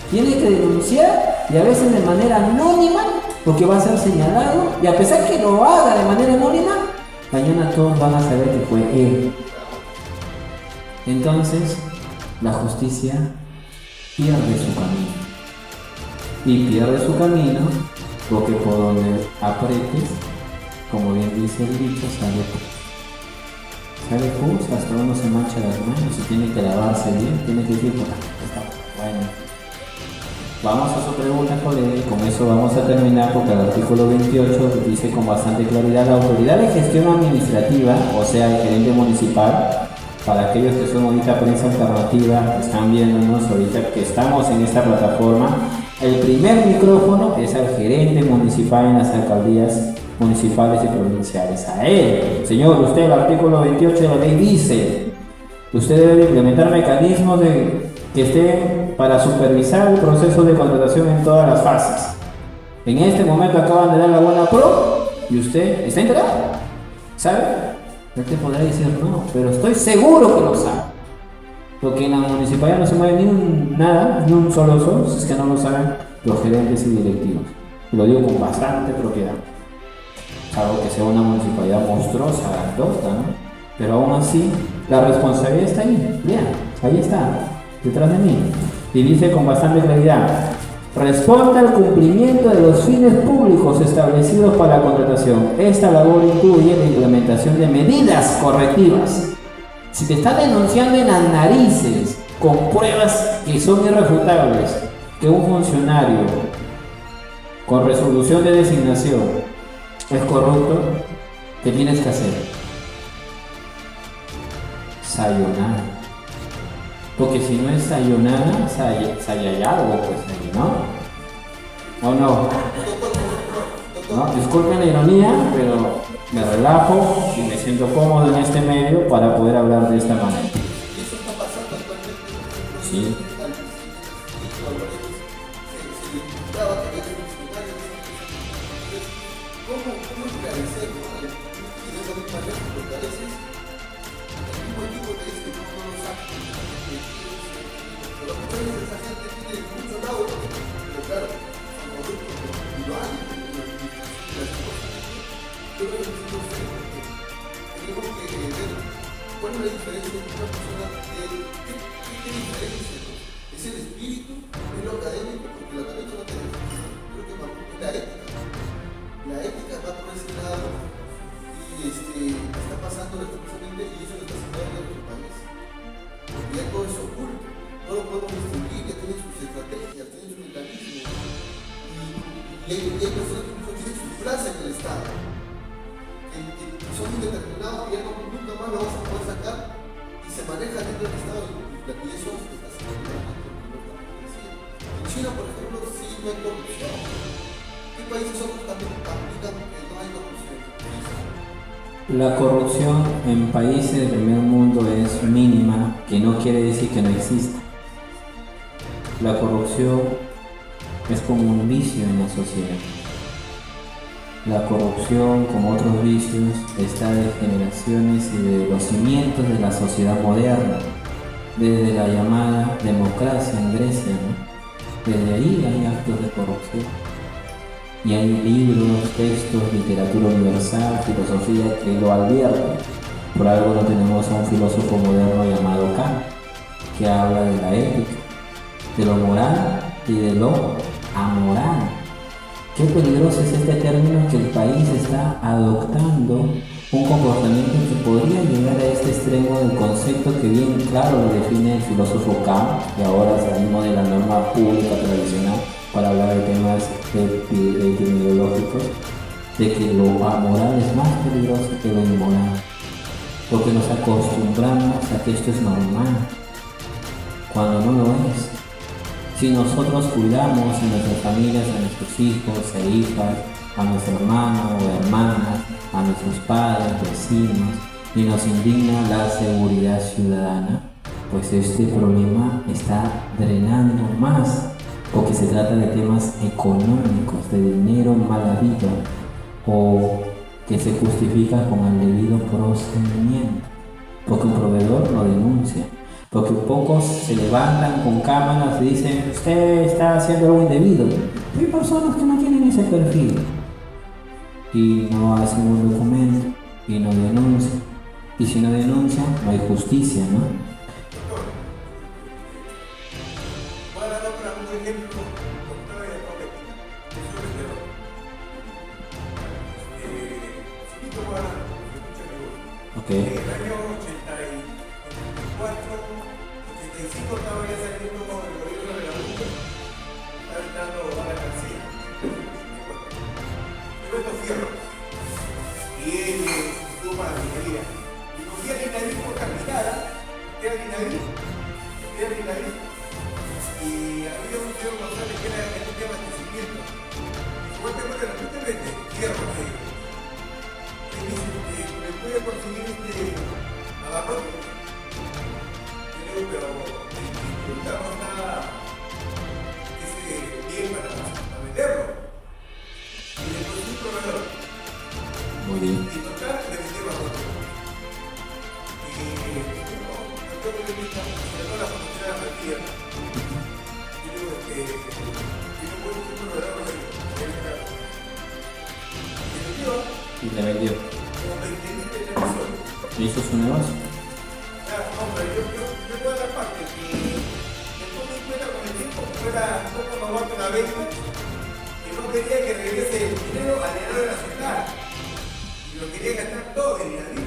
tiene que denunciar, y a veces de manera anónima, porque va a ser señalado, y a pesar que lo haga de manera anónima, mañana todos van a saber que fue él. Entonces, la justicia pierde su camino. Y pierde su camino porque por donde aprietes, como bien dice el dicho, sale pus. Sale pus, hasta uno se mancha las manos y tiene que lavarse bien, tiene que decir, está bueno. Vamos a su pregunta, colega, y con eso vamos a terminar porque el artículo 28 dice con bastante claridad: la autoridad de gestión administrativa, o sea, el gerente municipal, para aquellos que son ahorita prensa alternativa, que están viéndonos ahorita que estamos en esta plataforma, el primer micrófono es al gerente municipal en las alcaldías municipales y provinciales. A él, señor, usted el artículo 28 de la ley dice, usted debe implementar mecanismos que estén para supervisar el proceso de contratación en todas las fases. En este momento acaban de dar la buena pro y usted está enterado, ¿sabe? Él te podrá decir no, pero estoy seguro que lo sabe. Porque en la municipalidad no se mueve ni un solo sol, si es que no lo saben los gerentes y directivos. Y lo digo con bastante propiedad. Salvo que sea una municipalidad monstruosa, grandota, ¿no? Pero aún así, la responsabilidad está ahí. Vean, ahí está, detrás de mí. Y dice con bastante claridad: responde al cumplimiento de los fines públicos establecidos para la contratación. Esta labor incluye la implementación de medidas correctivas. Si te está denunciando en las narices, con pruebas que son irrefutables, que un funcionario con resolución de designación es corrupto, ¿qué tienes que hacer? Sayonara. Porque si no es sayonara, sayayalgo, pues ahí, ¿no? ¿O no? No, disculpen la ironía, pero me relajo y me siento cómodo en este medio para poder hablar de esta manera. Sí. ¿Cuál es la diferencia entre una persona ¿qué diferencia? ¿Es el espíritu? ¿Es lo académico? Porque lo académico no tiene, creo que es la ética. La ética va por ese lado y está pasando lastimosamente, y eso lo está haciendo en nuestro país. Porque ya todo es oculto, no lo podemos distinguir, ya tienen sus estrategias, tienen sus mecanismos. Y hay personas que incluso tienen su plaza en el Estado. Que son indeterminados, que ya nunca más lo vas a poder sacar y se maneja dentro del Estado y eso está haciendo en China, por ejemplo, sí no hay corrupción. ¿Qué países otros también aplican que no hay corrupción? La corrupción en países del primer mundo es mínima, que no quiere decir que no exista. La corrupción es como un vicio en la sociedad. La corrupción, como otros vicios, está de generaciones y de los cimientos de la sociedad moderna, desde la llamada democracia en Grecia, ¿no? Desde ahí hay actos de corrupción. Y hay libros, textos, literatura universal, filosofía que lo advierten. Por algo no tenemos a un filósofo moderno llamado Kant, que habla de la ética, de lo moral y de lo amoral. Qué peligroso es este término, que el país está adoptando un comportamiento que podría llegar a este extremo del concepto que bien claro lo define el filósofo Kant, y ahora salimos de la norma pública tradicional para hablar de temas epidemiológicos, de que lo amoral es más peligroso que lo inmoral, porque nos acostumbramos a que esto es normal, cuando no lo es. Si nosotros cuidamos a nuestras familias, a nuestros hijos e hijas, a nuestro hermano o hermanas, a nuestros padres, vecinos, y nos indigna la seguridad ciudadana, pues este problema está drenando más, porque se trata de temas económicos, de dinero mal habido, o que se justifica con el debido procedimiento, porque un proveedor lo denuncia, porque pocos se levantan con cámaras y dicen usted está haciendo algo indebido. Hay personas que no tienen ese perfil y no hacen un documento y no denuncian, y si no denuncian no hay justicia, ¿no? Voy a dar un ejemplo contrario de Cometina. Yo soy vendedor. Solito Guarán, escucha mi voz. Ok. En el año 84, 85 estaba ya saliendo con el gobierno de la UNA. Estaba entrando a la García. Yo vendo fierros. Y él estuvo para la minería. Y cogía el Inarí por caminada. Era el Inarí. Y había un señor González que era el de abastecimiento. Y supuestamente la gente vende fierro negro. Y dice, ¿me puede conseguir abarrote? Yo digo, pero no nada bien para venderlo. Y le conseguí un proveedor. Muy bien. Y total, le vendí abarrote. Y no tengo que visitar, sobre todo la función de la tierra. Yo digo, yo no puedo ser un proveedor de mercado. Y le dio Y le vendió. como 20.000 televisores. ¿Hizo su negocio? Claro, no, pero yo puedo dar parte que después me di cuenta con el tiempo que era un poco novato en la venta, que no quería que regrese el dinero al dinero nacional. Y lo quería gastar todo en Inarí.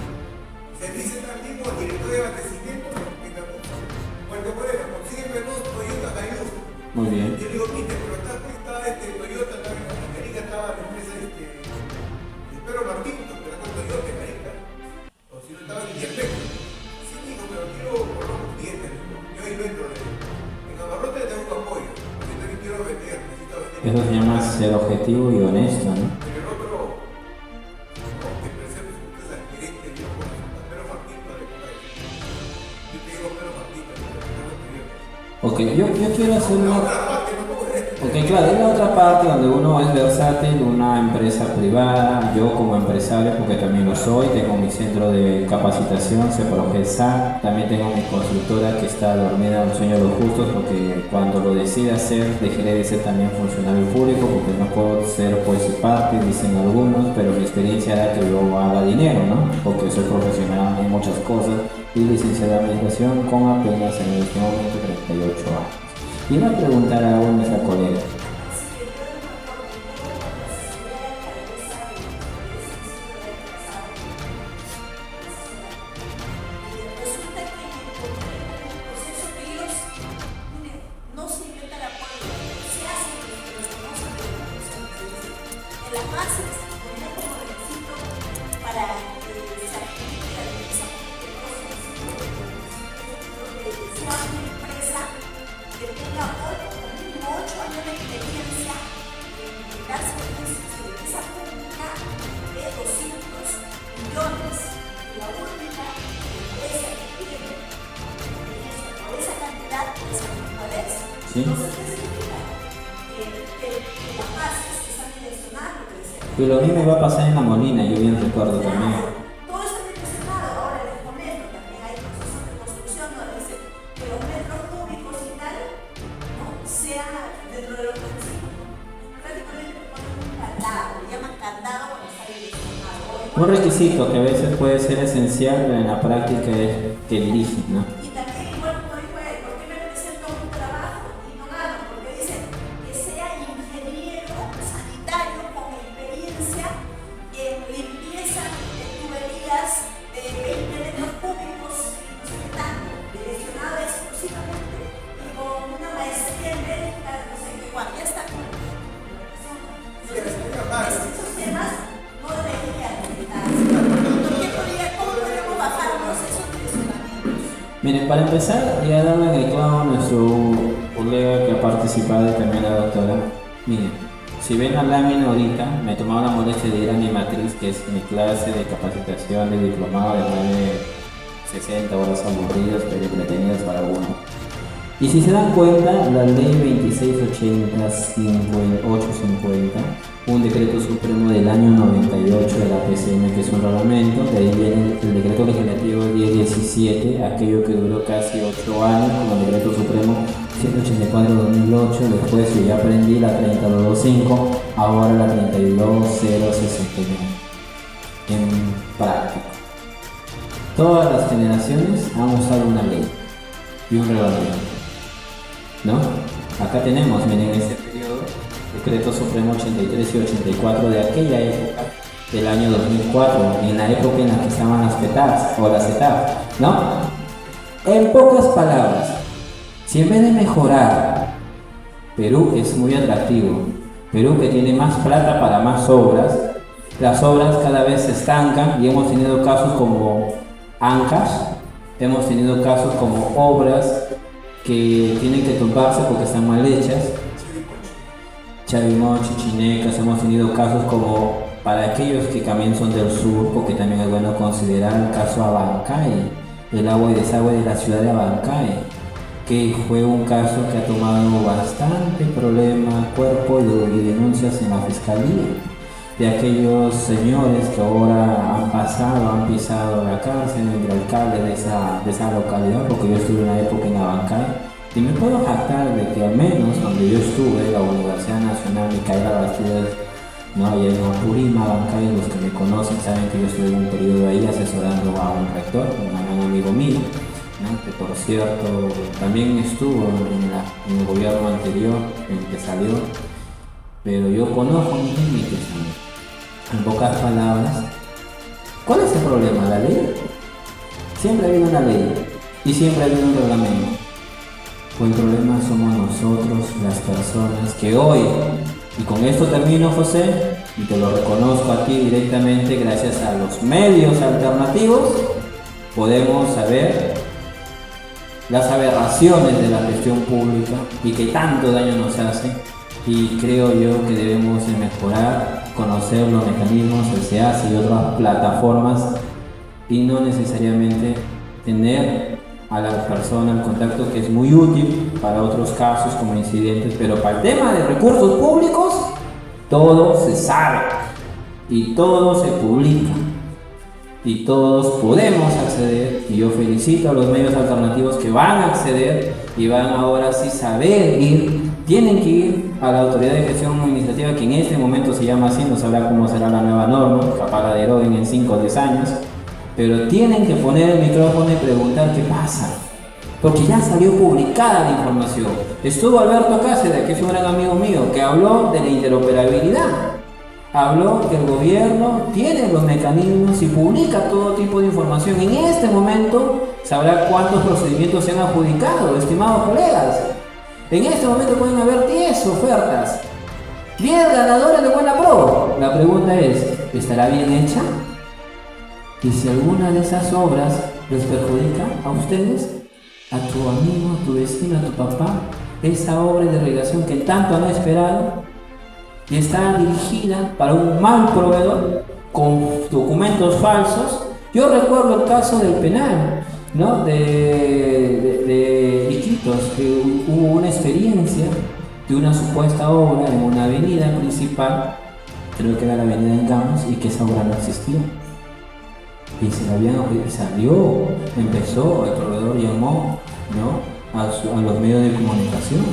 Se dice también como director de abastecimiento que cuando bueno, consígueme 2 Toyota Hilux. Muy bien. Yo digo, mire, pero está Toyota, también en América estaba la empresa espero Martín, pero está Toyota en América. O si no estaba en Internet. Sí, digo, pero quiero por los clientes. Yo ahí vendo. En Abarrote le tengo un apoyo. Porque también quiero vender, necesito vender. Eso se llama ser objetivo y honesto, ¿no? Pero el otro, no, que presente su empresa gerente, yo con Pedro Martín para comprar. Yo te digo Pedro Martín, pero no te digo. Ok, yo quiero hacer La una... otra parte, no puedo ver. Ok, claro, es la otra parte donde uno es versátil, una empresa privada, yo como empresario, porque también lo soy, tengo mi centro de capacitación, CEPROGESA, también tengo mi constructora que está dormida en el sueño de los justos, porque cuando lo decida hacer, dejaré de ser también funcionario público, porque no puedo ser juez y parte, dicen algunos, pero mi experiencia hará que yo haga dinero, ¿no? Porque soy profesional en muchas cosas y licenciado en administración con apenas en este momento 38 años. Iba a preguntar a nuestra colega. Resulta que en el proceso que ellos no se inventa la pólvora, se hace los conocen de la en las bases se ponía como requisito para que se adquiere la empresa que sea una empresa que tenga 8 años de experiencia en dar servicios de empresa pública de 200 millones. La única empresa que tiene por esa cantidad es la vez. Sí. Entonces, ¿qué significa? Que las bases están direccionadas, lo que decía. Y lo mismo iba a pasar en La Molina, yo bien recuerdo también. Todo está direccionado. Ahora les comento, también hay procesos de construcción donde dice que los metros cúbicos y tal no sean dentro de los requisitos. Prácticamente ponen un candado, le llaman candado cuando está direccionado. Un requisito que a veces puede ser esencial, pero en la práctica es que dirigen, ¿no? Y también, igual como dijo él, ¿por qué me presento un trabajo y no gano? Porque dicen que sea ingeniero sanitario con experiencia en limpieza de tuberías de 20 metros cúbicos, no sé qué tanto, direccionado exclusivamente y con una maestría en médica, no sé qué, igual, ya está con la esos temas no deberían estar. ¿Cómo podríamos bajarnos esos direccionamientos? Miren, para empezar, ya darle en el clavo a nuestro colega que ha participado y también la doctora. Miren, si ven la lámina ahorita, me he tomado la molestia de ir a mi matriz, que es mi clase de capacitación de diplomado de 960 horas aburridas, pero entretenidas para algunos. Y si se dan cuenta, la ley 2680-850 un decreto supremo del año 98 de la PCM, que es un reglamento. De ahí viene el decreto legislativo 1017, aquello que duró casi 8 años, con el decreto supremo 184-2008. Después yo ya aprendí la 30225, ahora la 32069 en práctica. Todas las generaciones han usado una ley y un reglamento, ¿no? Acá tenemos, miren, en este periodo, Decreto Supremo 83 y 84 de aquella época, del año 2004, en la época en la que estaban las PETAPs o las ETAP, ¿no? En pocas palabras, si en vez de mejorar, Perú es muy atractivo, Perú que tiene más plata para más obras, las obras cada vez se estancan y hemos tenido casos como Ancash, hemos tenido casos como obras que tienen que tumbarse porque están mal hechas, Chavimochi, Chinecas, hemos tenido casos como, para aquellos que también son del sur, porque también es bueno considerar el caso Abancay, el agua y desagüe de la ciudad de Abancay, que fue un caso que ha tomado bastante problema, cuerpo y denuncias en la fiscalía, de aquellos señores que ahora han pisado la cárcel, el alcalde de esa localidad, porque yo estuve en una época en Abancay. Y me puedo jactar de que al menos donde yo estuve, la Universidad Nacional Micaela Bastidas, ¿no? Allá en Apurímac, Abancay, los que me conocen saben que yo estuve un periodo ahí asesorando a un rector, un gran amigo mío, ¿no? Que por cierto también estuvo en el gobierno anterior, en el que salió, pero yo conozco mis límites. En pocas palabras, ¿cuál es el problema? ¿La ley? Siempre ha habido una ley y siempre ha habido un reglamento. Pues el problema somos nosotros, las personas, que hoy, y con esto termino, José, y te lo reconozco a ti directamente, gracias a los medios alternativos, podemos saber las aberraciones de la gestión pública y que tanto daño nos hace, y creo yo que debemos de mejorar, conocer los mecanismos, el SEAS y otras plataformas, y no necesariamente tener a la persona el contacto, que es muy útil para otros casos como incidentes, pero para el tema de recursos públicos todo se sabe y todo se publica y todos podemos acceder, y yo felicito a los medios alternativos que van a acceder y van ahora sí saber ir, tienen que ir a la autoridad de gestión administrativa, que en este momento se llama así, no sabrá cómo será la nueva norma, capaz la deroguen en 5 o 10 años, pero tienen que poner el micrófono y preguntar qué pasa, porque ya salió publicada la información. Estuvo Alberto Cáceres, que es un gran amigo mío, que habló de la interoperabilidad, habló que el gobierno tiene los mecanismos y publica todo tipo de información. En este momento sabrá cuántos procedimientos se han adjudicado, estimados colegas. En este momento pueden haber 10 ofertas, 10 ganadores de Buena Pro. La pregunta es, ¿estará bien hecha? Y si alguna de esas obras les perjudica a ustedes, a tu amigo, a tu vecino, a tu papá, esa obra de irrigación que tanto han esperado y está dirigida para un mal proveedor con documentos falsos. Yo recuerdo el caso del penal, ¿no? de Iquitos, que hubo una experiencia de una supuesta obra en una avenida principal, creo que era la avenida Engamos, y que esa obra no existía. Y salió, empezó, el proveedor llamó, ¿no? a los medios de comunicación.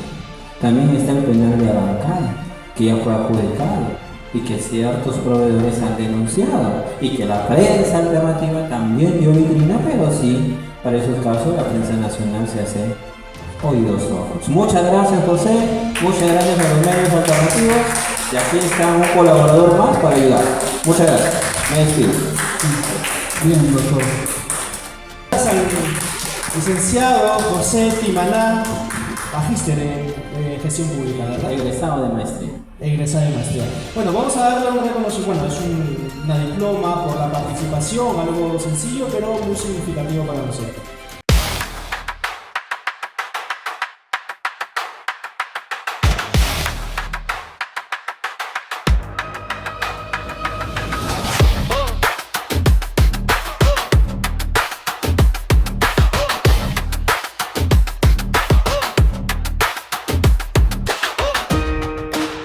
También está el penal de Abancay, que ya fue adjudicado y que ciertos proveedores han denunciado, y que la prensa alternativa también dio vitrina, pero sí, para esos casos la prensa nacional se hace oídos sordos. Muchas gracias, José, muchas gracias a los medios alternativos, y aquí está un colaborador más para ayudar. Muchas gracias, me despido. Bien, doctor. Gracias al licenciado José Timaná, magíster en gestión pública, ¿verdad? Egresado de maestría. Egresado de maestría. Bueno, vamos a darle un reconocimiento. Bueno, es una diploma por la participación, algo sencillo, pero muy significativo para nosotros.